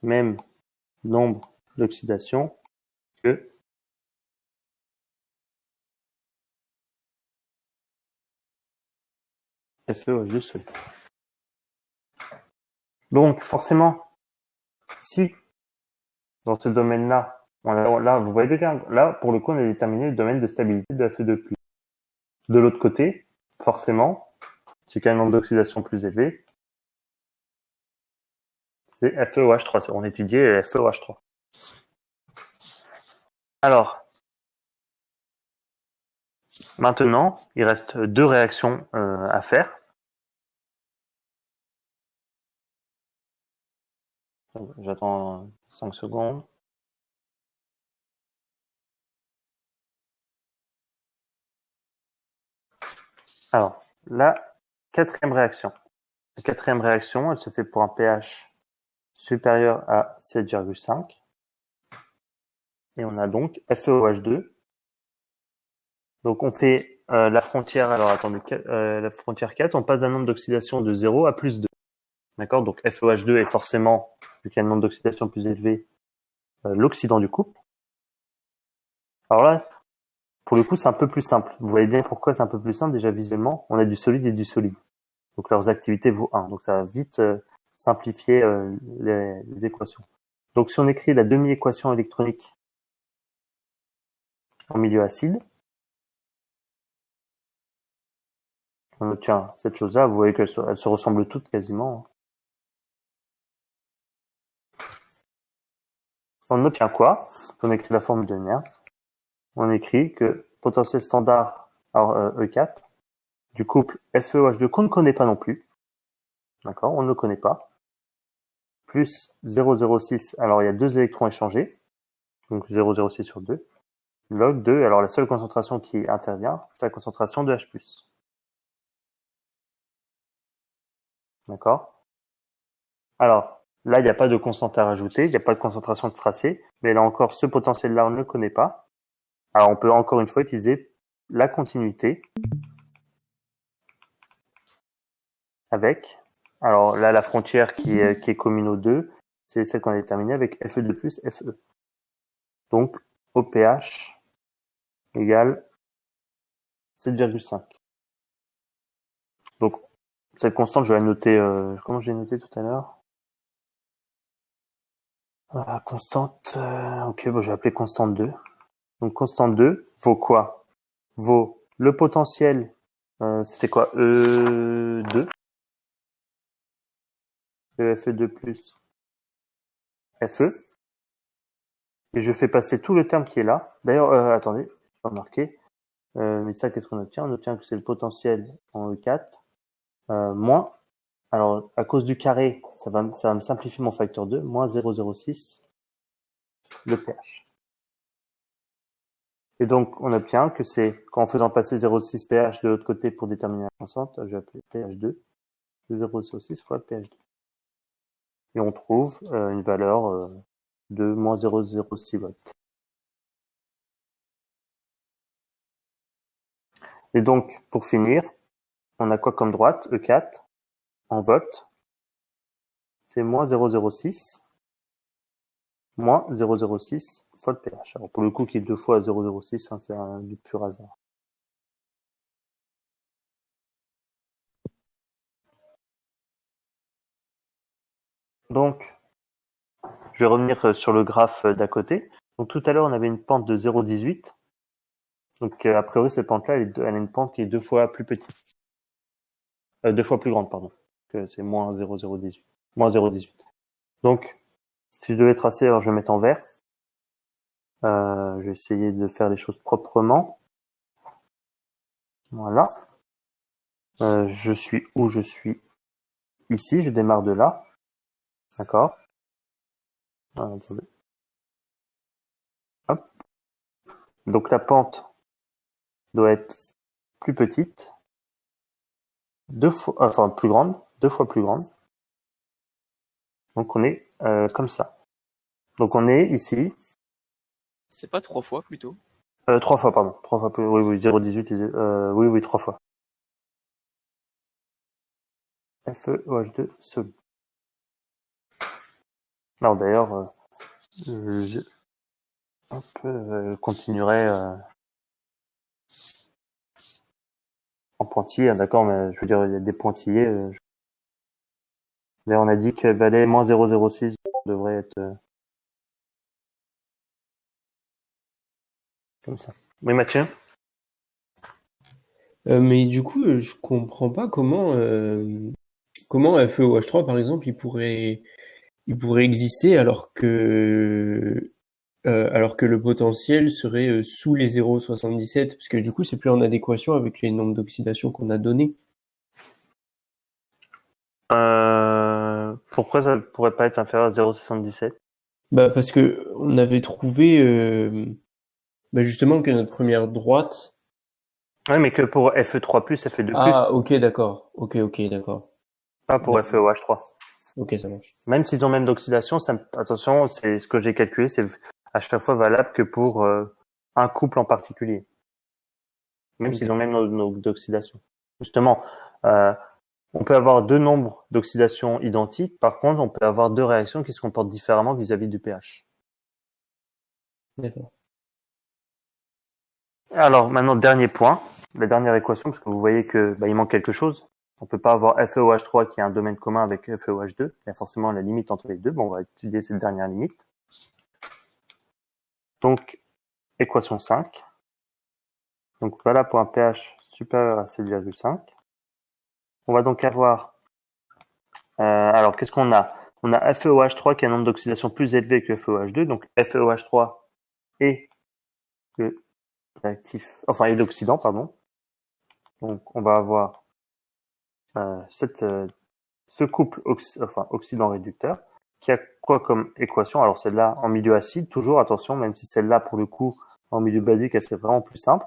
même nombre d'oxydation que FeOH2 seul. Donc forcément, si dans ce domaine-là, là vous voyez déjà, là pour le coup on a déterminé le domaine de stabilité de Fe2+. De l'autre côté, forcément, c'est qu'un nombre d'oxydation plus élevé, c'est FeOH3. On étudiait FeOH3. Alors, maintenant, il reste deux réactions à faire. J'attends 5 secondes. Alors, la quatrième réaction. La quatrième réaction, elle se fait pour un pH supérieur à 7,5. Et on a donc FeOH2. Donc on fait la frontière, alors attendez, la frontière 4, on passe d'un nombre d'oxydation de 0 à plus 2. D'accord? Donc FeOH2 est forcément, vu qu'il y a un nombre d'oxydation plus élevé, l'oxydant du couple. Alors là, pour le coup, c'est un peu plus simple. Vous voyez bien pourquoi c'est un peu plus simple. Déjà visuellement, on a du solide et du solide. Donc leurs activités vaut 1. Donc ça va vite simplifier les équations. Donc si on écrit la demi-équation électronique en milieu acide, on obtient cette chose-là. Vous voyez qu'elles se ressemblent toutes quasiment. On obtient quoi? On écrit la formule de Nernst. On écrit que potentiel standard E4 du couple FeOH2 qu'on ne connaît pas non plus. D'accord? On ne le connaît pas. Plus 0,06. Alors, il y a deux électrons échangés. Donc, 0,06 sur 2. log de, alors la seule concentration qui intervient, c'est la concentration de H+. D'accord? Alors, là, il n'y a pas de constante à rajouter, il n'y a pas de concentration de tracé, mais là encore, ce potentiel-là, on ne le connaît pas. Alors, on peut encore une fois utiliser la continuité avec, alors là, la frontière qui est commune aux deux, c'est celle qu'on a déterminée avec Fe2 plus Fe. Donc, OPH égale 7,5. Donc, cette constante, je vais la noter, comment j'ai noté tout à l'heure? Constante, ok, bon, je vais appeler constante 2. Donc, constante 2 vaut quoi? Vaut le potentiel, c'était quoi? E2. Fe2 plus Fe. Et je fais passer tout le terme qui est là. D'ailleurs, attendez, je vais pas marquer. Mais ça, qu'est-ce qu'on obtient? On obtient que c'est le potentiel en E4, moins, alors, à cause du carré, ça va me simplifier mon facteur 2, moins 0,06 de pH. Et donc, on obtient que c'est, qu'en faisant passer 0,6 pH de l'autre côté pour déterminer la constante, je vais appeler pH2, 0,06 fois pH2. Et on trouve une valeur de moins 0,06 volts. Et donc, pour finir, on a quoi comme droite? E4, en volts, c'est moins 0,06, moins 0,06 fois le pH. Alors, pour le coup, qui est 2 fois 0,06, hein, c'est du pur hasard. Donc, je vais revenir sur le graphe d'à côté. Donc, tout à l'heure, on avait une pente de 0,18. Donc, a priori, cette pente-là, elle a une pente qui est 2 fois plus petite. 2 fois plus grande, pardon. C'est moins 0,018. Moins 0,18. Donc, si je devais tracer, alors je vais mettre en vert. Je vais essayer de faire les choses proprement. Voilà. Je suis où? Je suis ici. Je démarre de là. D'accord. Voilà, attendez. Hop. Donc, la pente doit être plus petite. Plus grande. 2 fois plus grande. Donc, on est comme ça. Donc, on est ici. C'est pas 3 fois plutôt. 3 fois, pardon. 3 fois plus. Oui, 0,18. Oui, 3 fois. FeOH2 solide. Alors d'ailleurs, je continuerai en pointillé, d'accord, mais je veux dire, il y a des pointillés. D'ailleurs, on a dit que valait moins 0,06 devrait être comme ça. Oui, Mathieu? Mais du coup, je comprends pas comment FeOH3 par exemple, il pourrait exister alors que le potentiel serait sous les 0,77, parce que du coup, c'est plus en adéquation avec les nombres d'oxydation qu'on a donnés. Pourquoi ça pourrait pas être inférieur à 0,77? Bah parce que on avait trouvé justement que notre première droite. Ouais, mais que pour Fe3+, Fe2+. Ah, ok, d'accord. Ok, d'accord. Pas pour FeOH3. Ok, ça marche. Même s'ils ont même d'oxydation, attention, c'est ce que j'ai calculé, c'est à chaque fois valable que pour un couple en particulier. Même s'ils ont même d'oxydation. Justement, on peut avoir deux nombres d'oxydation identiques, par contre, on peut avoir deux réactions qui se comportent différemment vis-à-vis du pH. D'accord. Alors, maintenant, dernier point, la dernière équation, parce que vous voyez que il manque quelque chose. On peut pas avoir FeOH3 qui a un domaine commun avec FeOH2. Il y a forcément la limite entre les deux. Bon, on va étudier cette dernière limite. Donc, équation 5. Donc, voilà pour un pH supérieur à 7,5. On va donc avoir... alors, qu'est-ce qu'on a? On a FeOH3 qui a un nombre d'oxydation plus élevé que FeOH2. Donc, FeOH3 est le réactif... Enfin, est l'oxydant, pardon. Donc, on va avoir ce couple oxydant-réducteur qui a quoi comme équation? Alors celle-là en milieu acide, toujours, attention, même si celle-là pour le coup En milieu basique, elle serait vraiment plus simple.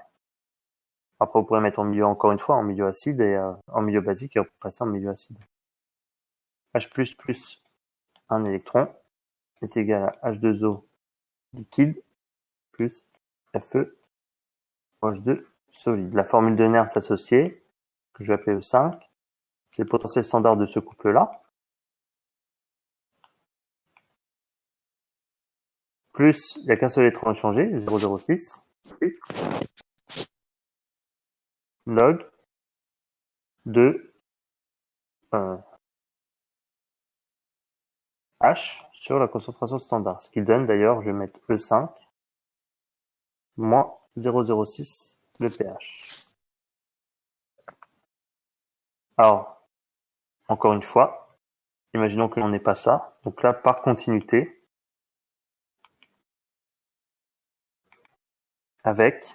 Après, vous pourrez mettre en milieu, encore une fois, en milieu acide et en milieu basique et passer en milieu acide. H++ plus un électron est égal à H2O liquide plus Fe H2 solide. La formule de Nernst associée, que je vais appeler E5, c'est le potentiel standard de ce couple-là, plus, il n'y a qu'un seul électron à changer, 0,06, log de H sur la concentration standard. Ce qui donne d'ailleurs, je vais mettre E5 moins 0,06 le pH. Alors, encore une fois, imaginons que l'on n'ait pas ça. Donc là, par continuité, avec,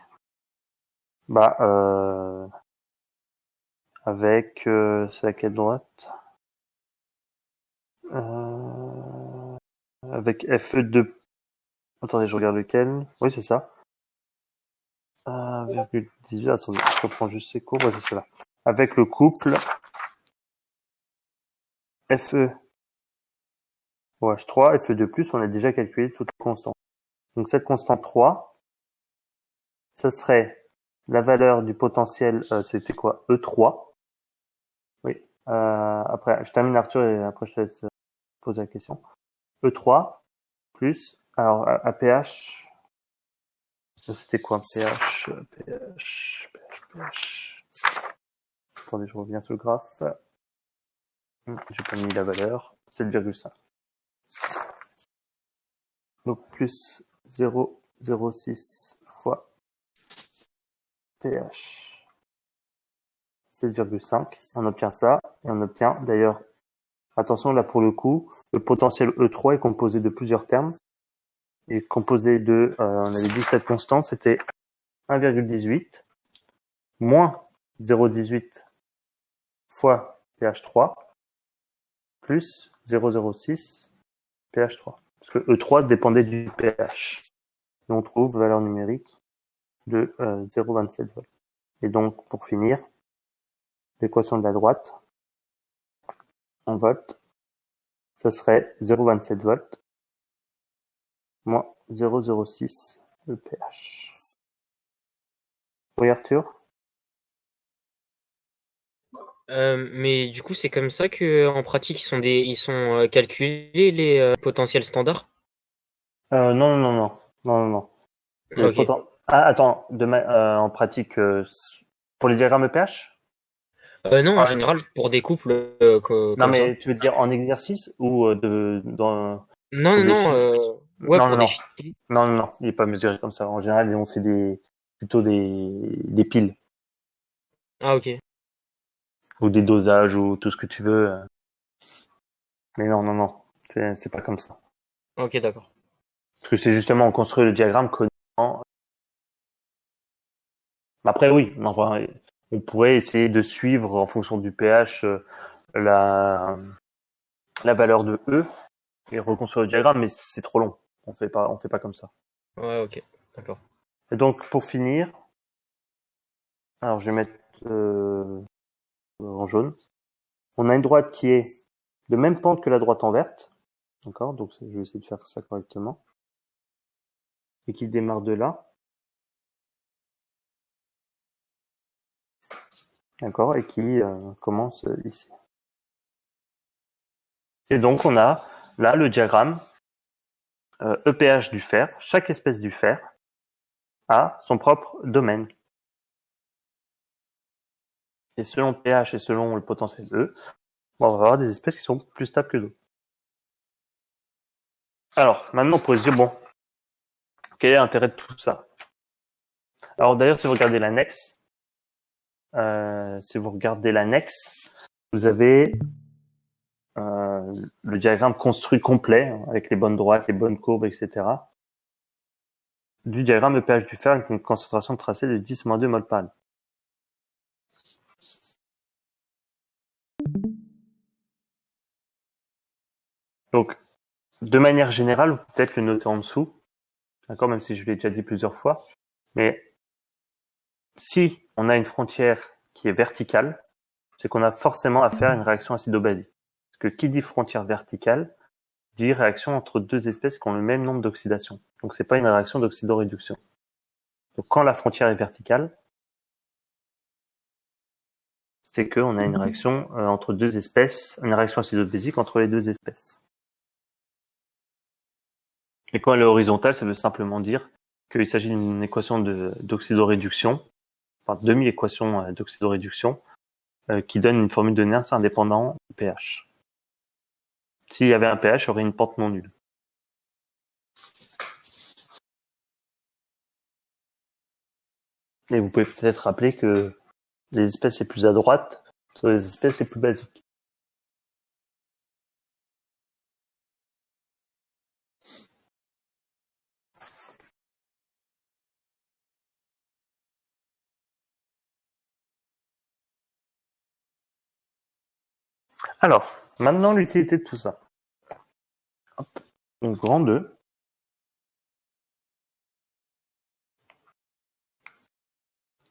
c'est à quelle droite? Avec Fe2. Attendez, je regarde lequel. Oui, c'est ça. 1,18. Attendez, je reprends juste ces courbes. Ouais, c'est cela. Avec le couple Fe OH3, Fe2+, on a déjà calculé toutes les constantes. Donc cette constante 3, ça serait la valeur du potentiel, c'était quoi? E3. Oui. Après, je termine Arthur et après je te laisse poser la question. E3 plus, alors à pH, c'était quoi? pH. Attendez, je reviens sur le graphe. J'ai pas mis la valeur. 7,5. Donc plus 0,06 fois pH 7,5. On obtient ça. Et on obtient, d'ailleurs, attention là pour le coup, le potentiel E3 est composé de plusieurs termes. Et composé de, on avait dit cette constante, c'était 1,18 moins 0,18 fois pH 3 plus 0,06 pH 3. Parce que E3 dépendait du pH. Et on trouve valeur numérique de 0,27 volts. Et donc, pour finir, l'équation de la droite, en volts, ça serait 0,27 volts moins 0,06 le pH. Oui, Arthur? Mais du coup, c'est comme ça que en pratique, ils sont calculés les potentiels standards? Non. Ok. Ah, attends, en pratique, pour les diagrammes pH? Non, en Ah, général, pour des couples non, comme ça. mais tu veux dire en exercice ou Non, pour non, des non. chiffres? Ouais, Non, pour non, des non. chiffres. Non, il est pas mesuré comme ça. En général, on fait plutôt des piles Ah, ok. ou des dosages ou tout ce que tu veux. Mais non. C'est pas comme ça. Ok, d'accord. Parce que c'est justement, on construit le diagramme connaissant. Après, oui, enfin, on pourrait essayer de suivre en fonction du pH la valeur de E et reconstruire le diagramme, mais c'est trop long. On fait pas comme ça. Ouais, ok. D'accord. Et donc, pour finir, alors je vais mettre en jaune. On a une droite qui est de même pente que la droite en verte. D'accord? Donc, je vais essayer de faire ça correctement. Et qui démarre de là. D'accord? Et qui commence ici. Et donc, on a là le diagramme EPH du fer. Chaque espèce du fer a son propre domaine. Et selon pH et selon le potentiel E, on va avoir des espèces qui sont plus stables que d'autres. Alors, maintenant, on pourrait se dire, bon, quel est l'intérêt de tout ça? Alors d'ailleurs, si vous regardez l'annexe, vous avez le diagramme construit complet, hein, avec les bonnes droites, les bonnes courbes, etc. Du diagramme EPH du fer avec une concentration tracée de 10-2 mol par litre. Donc, de manière générale, vous pouvez peut-être le noter en dessous, d'accord, même si je l'ai déjà dit plusieurs fois. Mais si on a une frontière qui est verticale, c'est qu'on a forcément affaire à une réaction acido-basique. Parce que qui dit frontière verticale dit réaction entre deux espèces qui ont le même nombre d'oxydations. Donc c'est pas une réaction d'oxydoréduction. Donc quand la frontière est verticale, c'est qu'on a une réaction entre deux espèces, une réaction acido-basique entre les deux espèces. Et quand elle est horizontale, ça veut simplement dire qu'il s'agit d'une équation d'oxydoréduction, enfin demi-équation d'oxydoréduction, qui donne une formule de Nernst indépendant du pH. S'il y avait un pH, il y aurait une pente non nulle. Et vous pouvez peut-être rappeler que les espèces les plus à droite sont les espèces les plus basiques. Alors, maintenant l'utilité de tout ça. Hop. Donc grand 2.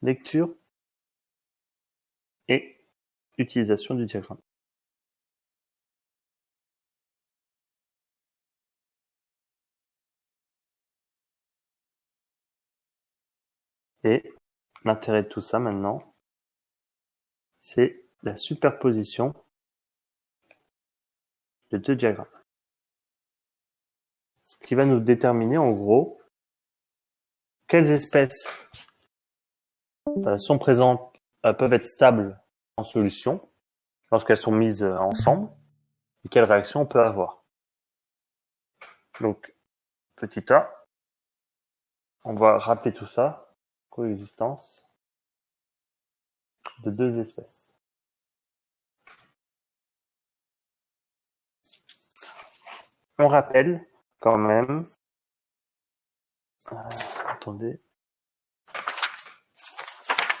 Lecture et utilisation du diagramme. Et l'intérêt de tout ça maintenant, c'est la superposition de deux diagrammes. Ce qui va nous déterminer en gros quelles espèces sont présentes, peuvent être stables en solution lorsqu'elles sont mises ensemble et quelles réactions on peut avoir. Donc, petit a, on va rappeler tout ça, coexistence de deux espèces. On rappelle quand même, attendez,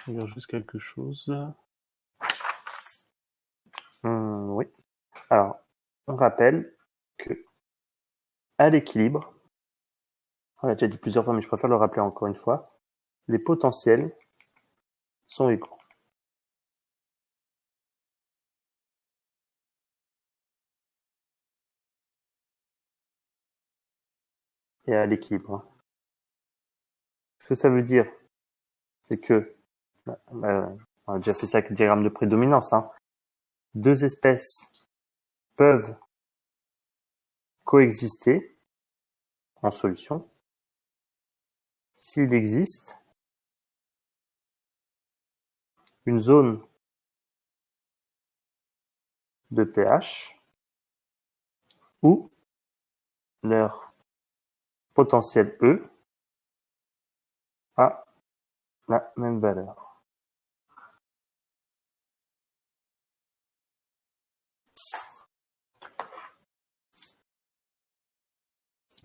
je vais dire juste quelque chose. Oui. Alors, on rappelle que à l'équilibre, on l'a déjà dit plusieurs fois, mais je préfère le rappeler encore une fois, les potentiels sont égaux. Et à l'équilibre. Ce que ça veut dire, c'est que, on a déjà fait ça avec le diagramme de prédominance, deux espèces peuvent coexister en solution s'il existe une zone de pH où leur potentiel E a la même valeur.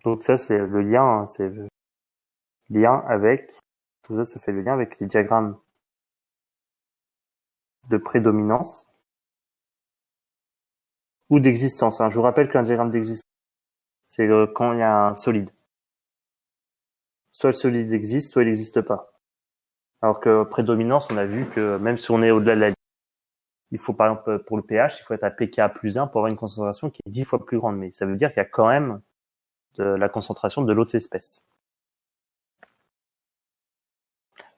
Donc ça, c'est le lien, c'est le lien avec, tout ça, ça fait le lien avec les diagrammes de prédominance ou d'existence. Je vous rappelle qu'un diagramme d'existence, c'est quand il y a un solide. Soit le solide existe, soit il n'existe pas. Alors que prédominance, on a vu que même si on est au-delà de la ligne, il faut par exemple pour le pH, il faut être à pK plus 1 pour avoir une concentration qui est 10 fois plus grande. Mais ça veut dire qu'il y a quand même de la concentration de l'autre espèce.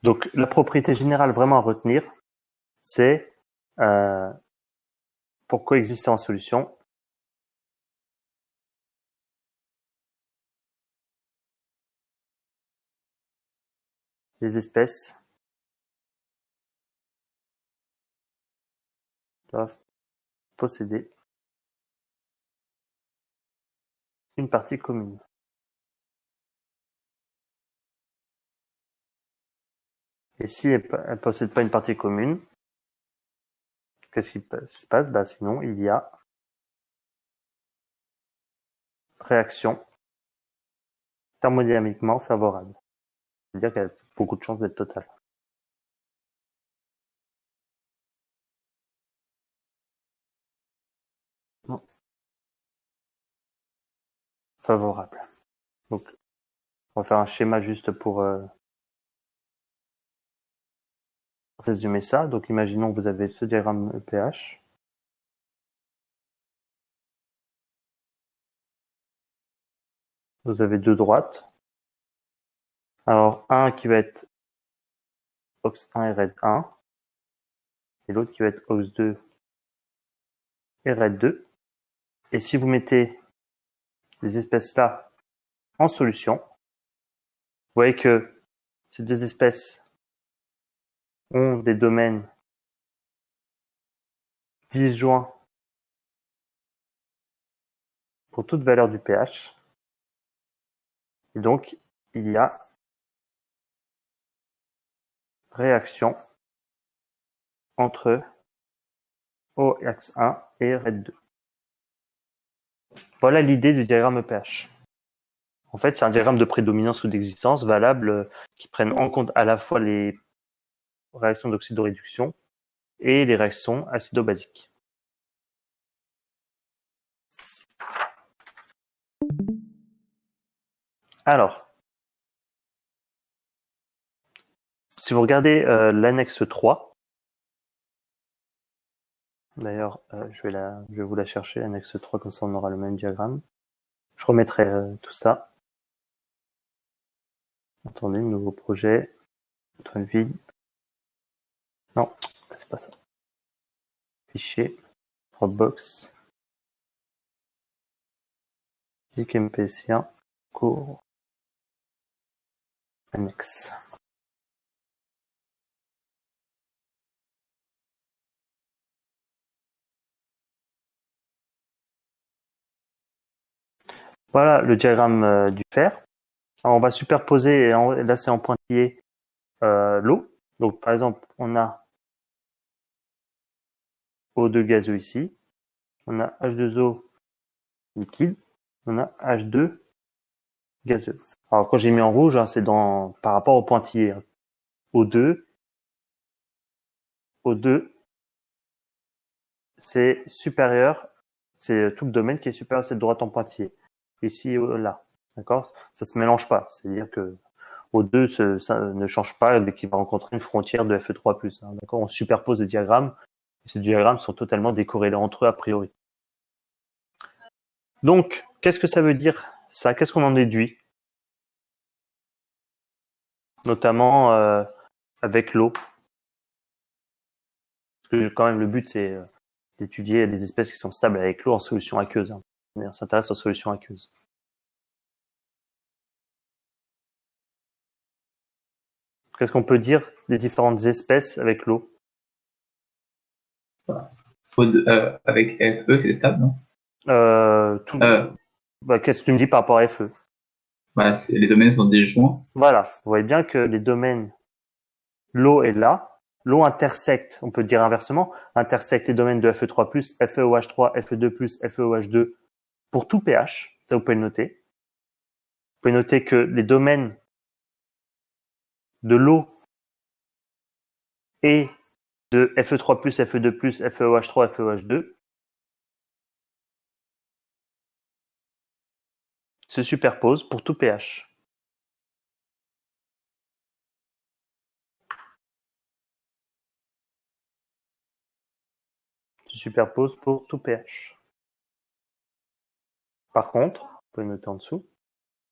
Donc la propriété générale vraiment à retenir, c'est pour coexister en solution, les espèces doivent posséder une partie commune. Et si elles ne possèdent pas une partie commune, qu'est-ce qui se passe? Sinon, il y a réaction thermodynamiquement favorable. C'est-à-dire qu'elle a beaucoup de chances d'être totale. Non. Favorable. Donc, on va faire un schéma juste pour résumer ça. Donc, imaginons que vous avez ce diagramme EPH. Vous avez deux droites. Alors, un qui va être Ox 1 et Red 1. Et l'autre qui va être Ox 2 et Red 2. Et si vous mettez les espèces là en solution, vous voyez que ces deux espèces ont des domaines disjoints pour toute valeur du pH. Et donc, il y a réaction entre OX1 et RED2. Voilà l'idée du diagramme EPH. En fait, c'est un diagramme de prédominance ou d'existence valable qui prenne en compte à la fois les réactions d'oxydoréduction et les réactions acido-basiques. Alors, si vous regardez l'annexe 3, d'ailleurs, je vais vous la chercher, l'annexe 3, comme ça on aura le même diagramme. Je remettrai tout ça. Attendez, nouveau projet, toile vide. Non, c'est pas ça. Fichier, Dropbox, Zik MPC1, cours, annexe. Voilà le diagramme du fer. Alors, on va superposer, là c'est en pointillé, l'eau. Donc par exemple, on a O2 gazeux ici, on a H2O liquide, on a H2 gazeux. Alors quand j'ai mis en rouge, c'est par rapport au pointillé. O2, c'est supérieur, c'est tout le domaine qui est supérieur à cette droite en pointillé. Ici, là, d'accord? Ça se mélange pas, c'est-à-dire que O2 ça ne change pas dès qu'il va rencontrer une frontière de Fe3+. D'accord? On superpose les diagrammes. Ces diagrammes sont totalement décorrélés entre eux a priori. Donc, qu'est-ce que ça veut dire ça? Qu'est-ce qu'on en déduit? Notamment avec l'eau. Parce que quand même le but c'est d'étudier des espèces qui sont stables avec l'eau en solution aqueuse. On s'intéresse aux solutions aqueuses. Qu'est-ce qu'on peut dire des différentes espèces avec l'eau? Avec Fe, c'est stable, non? Qu'est-ce que tu me dis par rapport à Fe? Les domaines sont disjoints. Voilà, vous voyez bien que les domaines, l'eau est là, l'eau intersecte, on peut dire inversement, intersecte les domaines de Fe3+, FeOH3, Fe2+, FeOH2 pour tout pH, ça vous pouvez le noter. Vous pouvez noter que les domaines de l'eau et de Fe3+, Fe2+, FeOH3, FeOH2 se superposent pour tout pH. Se superposent pour tout pH. Par contre, vous pouvez noter en dessous,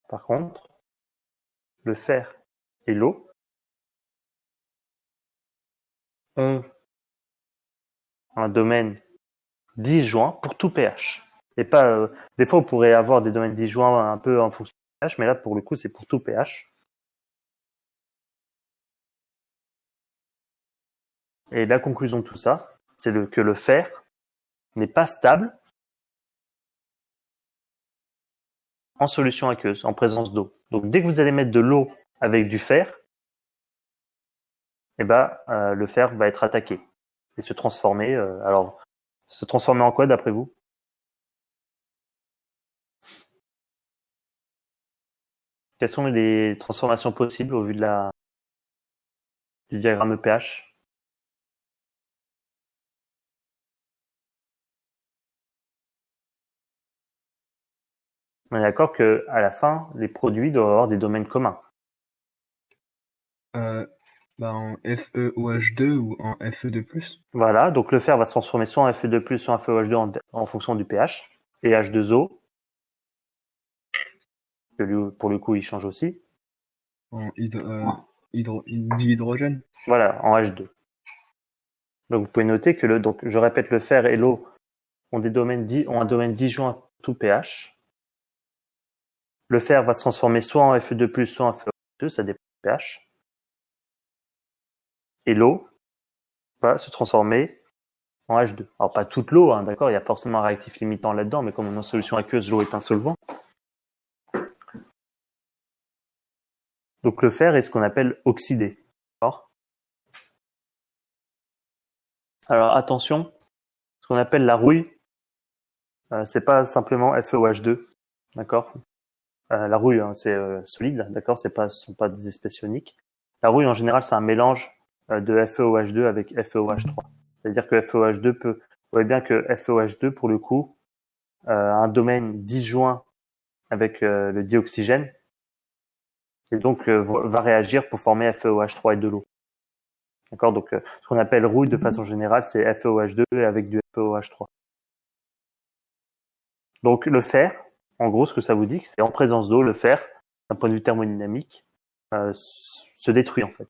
par contre, le fer et l'eau ont un domaine disjoint pour tout pH. Et pas, des fois, on pourrait avoir des domaines disjoints un peu en fonction du pH, mais là, pour le coup, c'est pour tout pH. Et la conclusion de tout ça, c'est que le fer n'est pas stable en solution aqueuse, en présence d'eau. Donc, dès que vous allez mettre de l'eau avec du fer, le fer va être attaqué et se transformer. Se transformer en quoi d'après vous? Quelles sont les transformations possibles au vu du diagramme EPH? On est d'accord que à la fin, les produits doivent avoir des domaines communs. Bah, en FeOH2 ou en Fe2+. Voilà, donc le fer va se transformer soit en Fe2+, soit en FeOH2 en fonction du pH. Et H2O, que lui, pour le coup, il change aussi. En dihydrogène. Voilà, en H2. Donc vous pouvez noter que donc je répète, le fer et l'eau ont un domaine disjoint tout pH. Le fer va se transformer soit en Fe2+, soit en FeOH2, ça dépend du pH. Et l'eau va se transformer en H2. Alors pas toute l'eau, hein, d'accord, il y a forcément un réactif limitant là-dedans, mais comme on est en solution aqueuse, l'eau est un solvant. Donc le fer est ce qu'on appelle oxydé. D'accord. Alors attention, ce qu'on appelle la rouille, c'est pas simplement FeOH2, d'accord. La rouille, hein, c'est solide, d'accord, ce sont pas des espèces ioniques. La rouille en général, c'est un mélange de FeOH2 avec FeOH3. C'est-à-dire que FeOH2 vous voyez bien que FeOH2 pour le coup a un domaine disjoint avec le dioxygène et donc va réagir pour former FeOH3 et de l'eau. D'accord, donc ce qu'on appelle rouille de façon générale, c'est FeOH2 avec du FeOH3. Donc le fer, en gros, ce que ça vous dit, c'est en présence d'eau, le fer, d'un point de vue thermodynamique, se détruit en fait.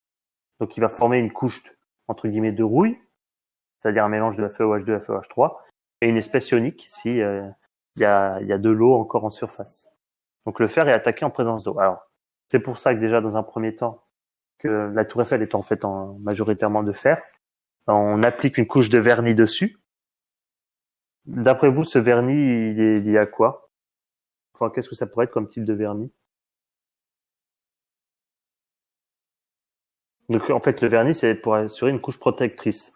Donc il va former une couche entre guillemets de rouille, c'est-à-dire un mélange de FeOH2 et FeOH3, et une espèce ionique si il y a de l'eau encore en surface. Donc le fer est attaqué en présence d'eau. Alors c'est pour ça que déjà dans un premier temps, que la tour Eiffel est en fait majoritairement de fer, on applique une couche de vernis dessus. D'après vous, ce vernis, il est lié à quoi? Enfin, qu'est-ce que ça pourrait être comme type de vernis? Donc en fait, le vernis, c'est pour assurer une couche protectrice.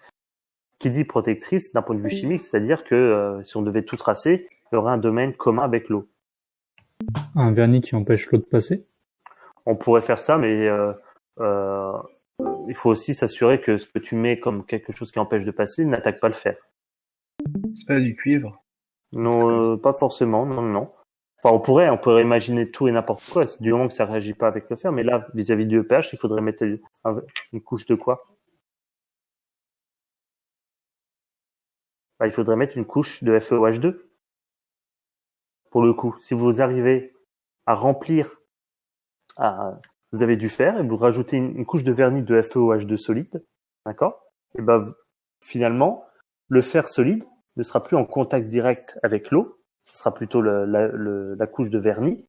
Qui dit protectrice d'un point de vue chimique, c'est-à-dire que si on devait tout tracer, il y aurait un domaine commun avec l'eau. Un vernis qui empêche l'eau de passer? On pourrait faire ça, mais il faut aussi s'assurer que ce que tu mets comme quelque chose qui empêche de passer n'attaque pas le fer. C'est pas du cuivre? Non, pas forcément, non. Enfin, on pourrait imaginer tout et n'importe quoi, du moment que ça réagit pas avec le fer, mais là, vis-à-vis du pH, il faudrait mettre une couche de quoi? Il faudrait mettre une couche de FeOH2. Pour le coup, si vous arrivez à remplir, vous avez du fer et vous rajoutez une couche de vernis de FeOH2 solide, d'accord? Et finalement, le fer solide ne sera plus en contact direct avec l'eau, ce sera plutôt la couche de vernis.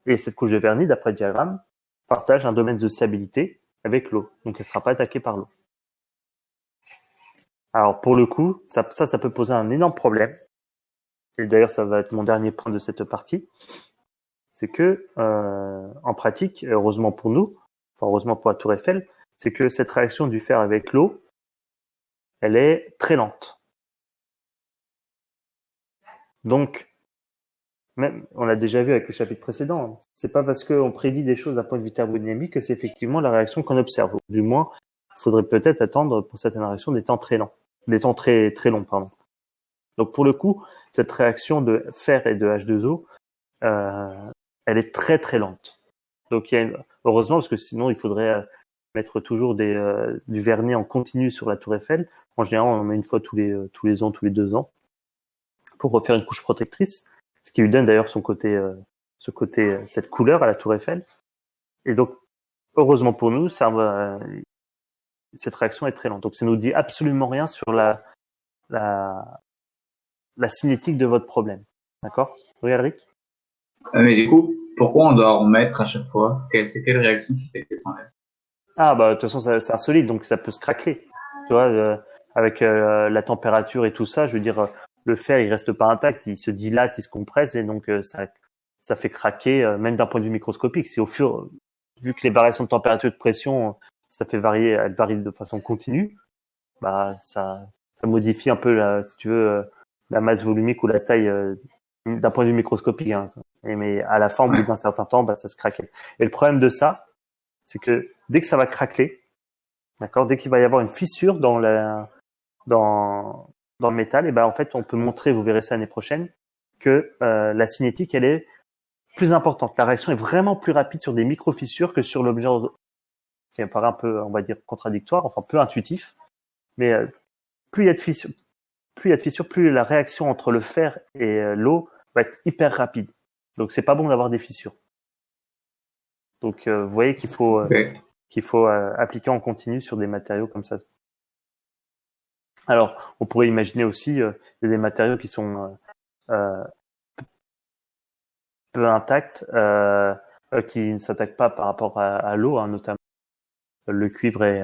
Et cette couche de vernis, d'après le diagramme, partage un domaine de stabilité avec l'eau. Donc, elle ne sera pas attaquée par l'eau. Alors, pour le coup, ça peut poser un énorme problème. Et d'ailleurs, ça va être mon dernier point de cette partie. C'est que, en pratique, heureusement pour nous, heureusement pour la Tour Eiffel, c'est que cette réaction du fer avec l'eau, elle est très lente. Donc, même, on l'a déjà vu avec le chapitre précédent, c'est pas parce qu'on prédit des choses d'un point de vue thermodynamique que c'est effectivement la réaction qu'on observe. Ou du moins, il faudrait peut-être attendre pour certaines réactions des temps très longs. Donc pour le coup, cette réaction de fer et de H2O, elle est très très lente. Donc heureusement, parce que sinon il faudrait mettre toujours du vernis en continu sur la Tour Eiffel. En général, on en met une fois tous les ans, tous les 2 ans, pour refaire une couche protectrice, ce qui lui donne d'ailleurs cette couleur à la Tour Eiffel. Et donc, heureusement pour nous, cette réaction est très lente. Donc, ça nous dit absolument rien sur la cinétique de votre problème. D'accord? Oui, Alric? Mais du coup, pourquoi on doit remettre à chaque fois? C'est quelle réaction qui fait que ça s'enlève? De toute façon, c'est un solide, donc ça peut se craquer. Tu vois, avec la température et tout ça, je veux dire, le fer, il reste pas intact, il se dilate, il se compresse, et donc ça fait craquer, même d'un point de vue microscopique. C'est vu que les variations de température et de pression, elles varient de façon continue, ça modifie un peu si tu veux, la masse volumique ou la taille d'un point de vue microscopique. Hein. Mais à la fin, au bout d'un certain temps, ça se craquait. Et le problème de ça, c'est que dès que ça va craquer, d'accord, dès qu'il va y avoir une fissure dans le métal, et en fait, on peut montrer, vous verrez ça l'année prochaine, que la cinétique, elle est plus importante. La réaction est vraiment plus rapide sur des micro-fissures que sur l'objet qui paraît un peu, on va dire, contradictoire, enfin peu intuitif. Mais plus il y a de fissures, plus la réaction entre le fer et l'eau va être hyper rapide. Donc c'est pas bon d'avoir des fissures. Donc vous voyez qu'il faut appliquer en continu sur des matériaux comme ça. Alors on pourrait imaginer aussi des matériaux qui sont peu intacts, qui ne s'attaquent pas par rapport à l'eau, hein, notamment le cuivre et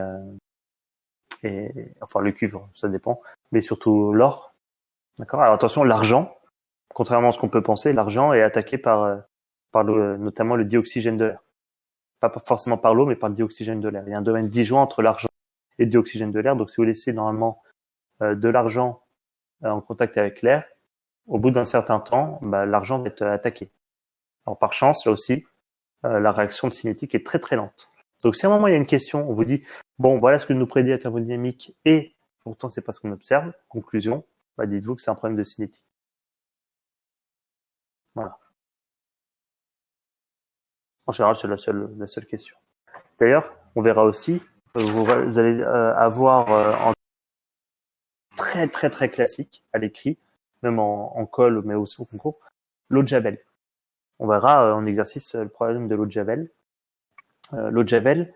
enfin le cuivre, ça dépend, mais surtout l'or. D'accord. Alors attention, l'argent, contrairement à ce qu'on peut penser, l'argent est attaqué par notamment le dioxygène de l'air. Pas forcément par l'eau, mais par le dioxygène de l'air. Il y a un domaine disjoint entre l'argent et le dioxygène de l'air. Donc si vous laissez normalement de l'argent en contact avec l'air, au bout d'un certain temps, l'argent va être attaqué. Alors par chance, là aussi, la réaction de cinétique est très très lente. Donc si à un moment il y a une question, on vous dit bon voilà ce que nous prédit la thermodynamique et pourtant c'est pas ce qu'on observe. Conclusion, dites-vous que c'est un problème de cinétique. Voilà. En général, c'est la seule question. D'ailleurs, on verra aussi, vous allez avoir en très très très classique à l'écrit, même en colle, mais aussi au concours, l'eau de Javel. On verra en exercice le problème de l'eau de Javel. L'eau de Javel,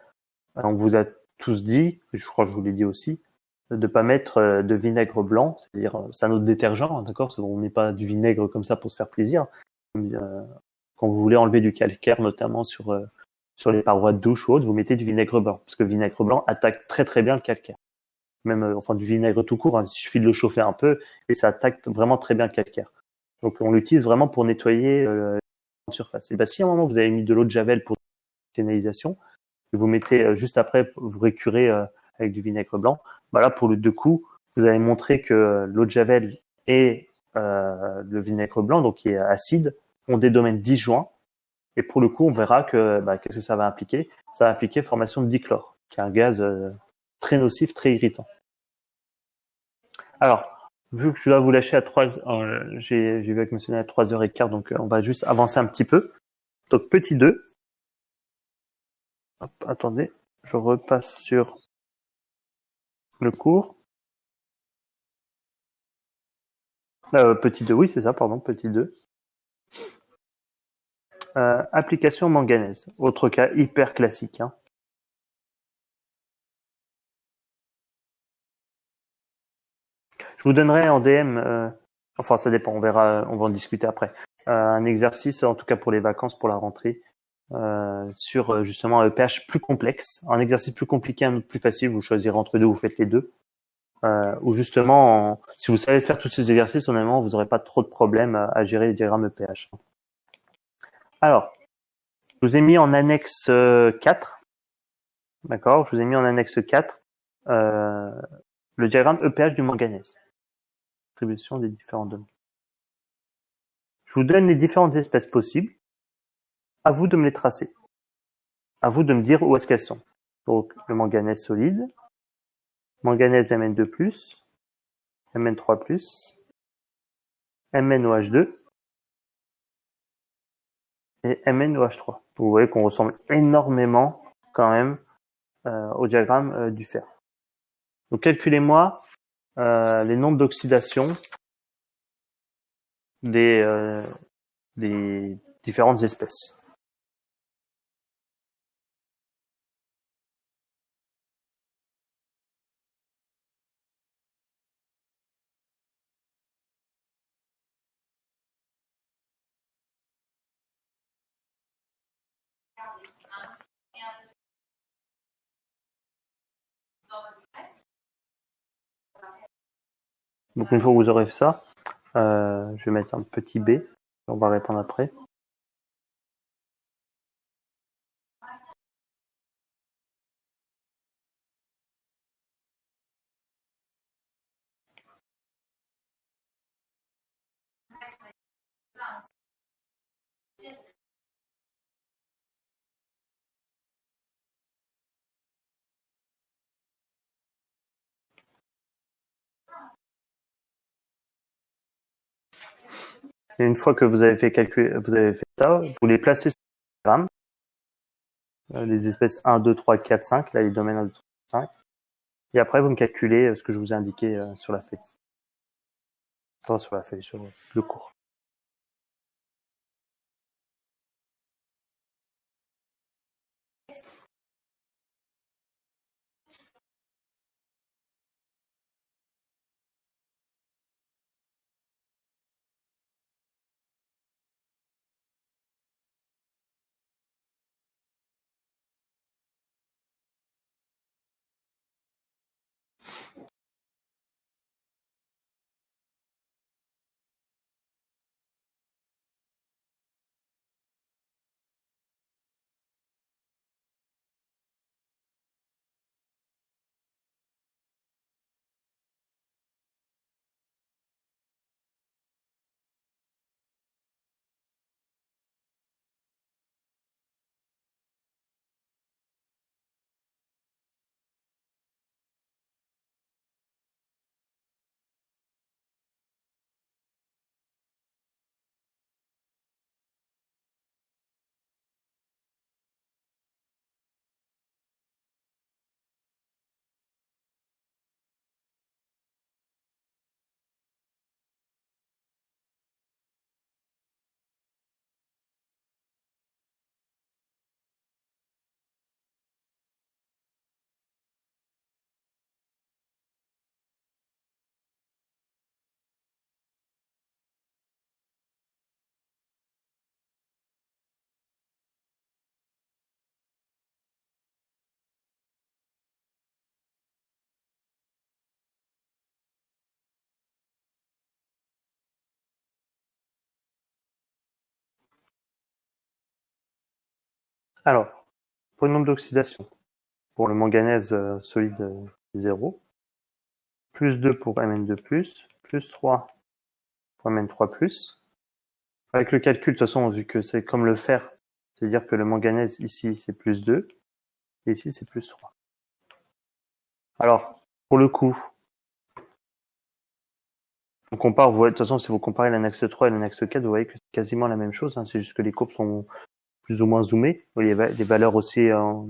on vous a tous dit, je crois que je vous l'ai dit aussi, de pas mettre de vinaigre blanc, c'est-à-dire c'est un autre détergent, d'accord, on met pas du vinaigre comme ça pour se faire plaisir. Quand vous voulez enlever du calcaire, notamment sur les parois de douche ou autre, vous mettez du vinaigre blanc, parce que le vinaigre blanc attaque très très bien le calcaire. Même enfin du vinaigre tout court, hein, il suffit de le chauffer un peu et ça attaque vraiment très bien le calcaire. Donc on l'utilise vraiment pour nettoyer la surface. Et si à un moment vous avez mis de l'eau de Javel pour canalisation, et vous mettez juste après, vous récurez avec du vinaigre blanc, là pour le deux coups, vous allez montrer que l'eau de Javel et le vinaigre blanc, donc qui est acide, ont des domaines disjoints. Et pour le coup, on verra que qu'est-ce que ça va impliquer? Ça va impliquer formation de dichlore, qui est un gaz très nocif, très irritant. Alors, vu que je dois vous lâcher à 3, j'ai vu avec monsieur à 3h15, donc on va juste avancer un petit peu. Donc petit 2. Hop, attendez, je repasse sur le cours. Petit 2, oui, c'est ça, pardon, petit 2. Application manganèse. Autre cas hyper classique. Hein. Je vous donnerai en DM, enfin ça dépend, on verra, on va en discuter après. Un exercice, en tout cas pour les vacances, pour la rentrée, sur justement un pH plus complexe. Un exercice plus compliqué, un autre plus facile, vous choisirez entre deux, vous faites les deux. Ou justement, si vous savez faire tous ces exercices, honnêtement, vous n'aurez pas trop de problèmes à gérer les diagrammes EPH. Alors, je vous ai mis en annexe 4, d'accord, je vous ai mis en annexe 4 le diagramme EPH du manganèse. Distribution des différents domaines. Je vous donne les différentes espèces possibles. À vous de me les tracer. À vous de me dire où est-ce qu'elles sont. Donc, le manganèse solide, manganèse Mn2+, Mn3+, MnOH2 et MnOH3. Vous voyez qu'on ressemble énormément quand même au diagramme du fer. Donc calculez-moi les nombres d'oxydation des différentes espèces. Donc une fois que vous aurez fait ça, je vais mettre un petit B, on va répondre après. Et une fois que vous avez fait ça, vous les placez sur le diagramme. les espèces 1, 2, 3, 4, 5, là les domaines 1, 2, 3, 5. Et après, vous me calculez ce que je vous ai indiqué sur la feuille. Enfin, sur la feuille, sur le cours. Alors, pour le nombre d'oxydation, pour le manganèse solide 0, plus 2 pour Mn2+, plus 3 pour Mn3+. Avec le calcul, de toute façon, vu que c'est comme le fer, c'est-à-dire que le manganèse ici c'est plus 2, et ici c'est plus 3. Alors, pour le coup, on compare, vous voyez, de toute façon, si vous comparez l'annexe 3 et l'annexe 4, vous voyez que c'est quasiment la même chose, hein, c'est juste que les courbes sont plus ou moins zoomées, les valeurs aussi en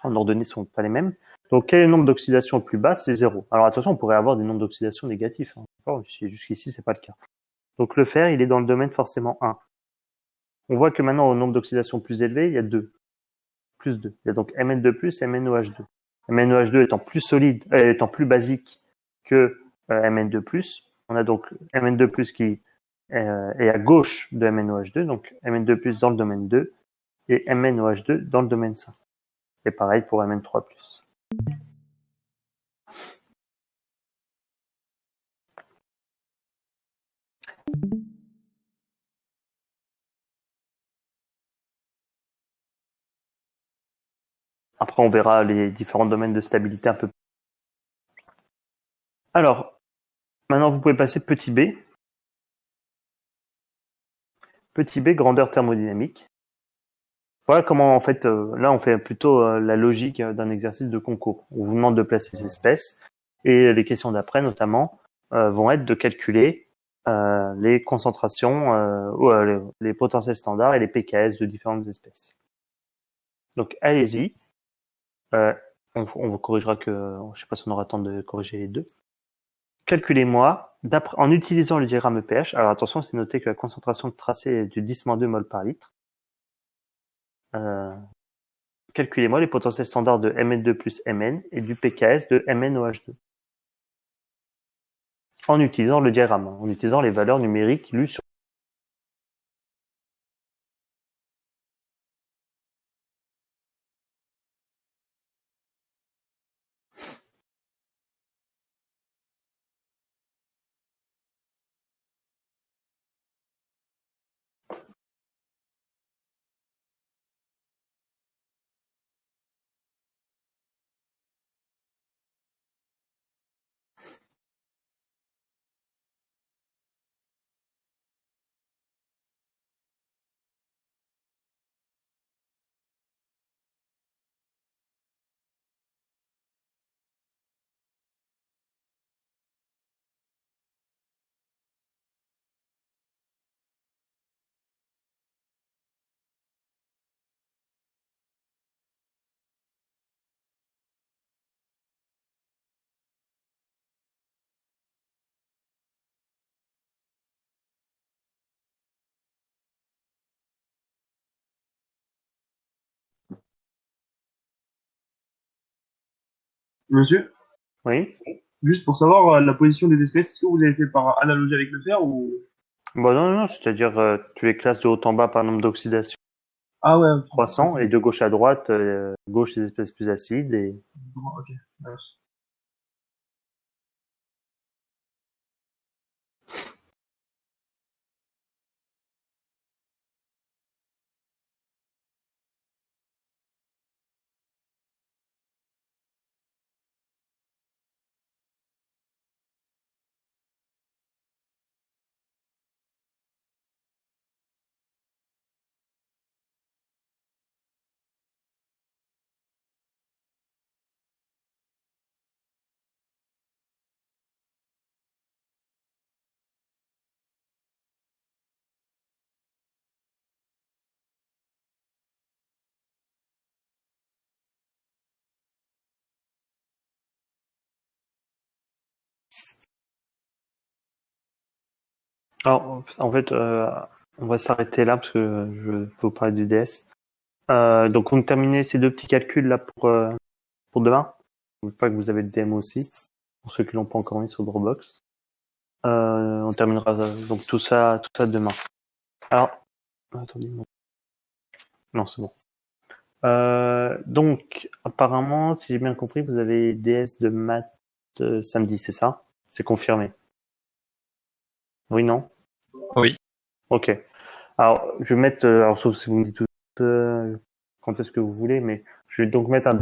ordonnée sont pas les mêmes. Donc, quel est le nombre d'oxydation le plus bas? C'est 0. Alors, attention, on pourrait avoir des nombres d'oxydation négatifs, hein, jusqu'ici, c'est pas le cas. Donc, le fer, il est dans le domaine forcément 1. On voit que maintenant, au nombre d'oxydation plus élevé, il y a 2. Plus 2. Il y a donc Mn2+, et MnOH2. MnOH2 étant plus solide, étant plus basique que Mn2+. On a donc Mn2+, qui est à gauche de MnOH2, donc Mn2+, dans le domaine 2, et MnOH2 dans le domaine 5. Et pareil pour Mn3+. Après, on verra les différents domaines de stabilité un peu. Alors, maintenant, vous pouvez passer petit b. Petit b, grandeur thermodynamique. Voilà comment, en fait, là, on fait plutôt la logique d'un exercice de concours. On vous demande de placer les espèces, et les questions d'après, notamment, vont être de calculer les concentrations, ou les potentiels standards et les PKS de différentes espèces. Donc, allez-y. On vous corrigera que, je sais pas si on aura le temps de corriger les deux. Calculez-moi, en utilisant le diagramme pH, alors attention, c'est noté que la concentration de tracé est du 10-2 mol par litre. Calculez-moi les potentiels standards de Mn2 plus Mn et du PKS de MnOH2. En utilisant le diagramme, en utilisant les valeurs numériques lues sur Monsieur, Oui. juste pour savoir la position des espèces, est-ce que vous avez fait par analogie avec le fer ou... Bon, non, c'est-à-dire tu les classes de haut en bas par nombre d'oxydation Ah ouais, croissant et de gauche à droite, gauche les espèces plus acides et ok, merci. alors en fait on va s'arrêter là parce que je veux vous parler du DS. Donc on termine ces deux petits calculs là pour demain. J'espère que vous avez le DM aussi pour ceux qui l'ont pas encore mis sur Dropbox. On terminera donc tout ça demain. Alors attendez, non c'est bon. Donc apparemment si j'ai bien compris vous avez DS de maths samedi, c'est ça? C'est confirmé? Oui, non? Oui. Ok. Alors, je vais mettre, alors sauf si vous me dites tout, quand est-ce que vous voulez, mais je vais donc mettre un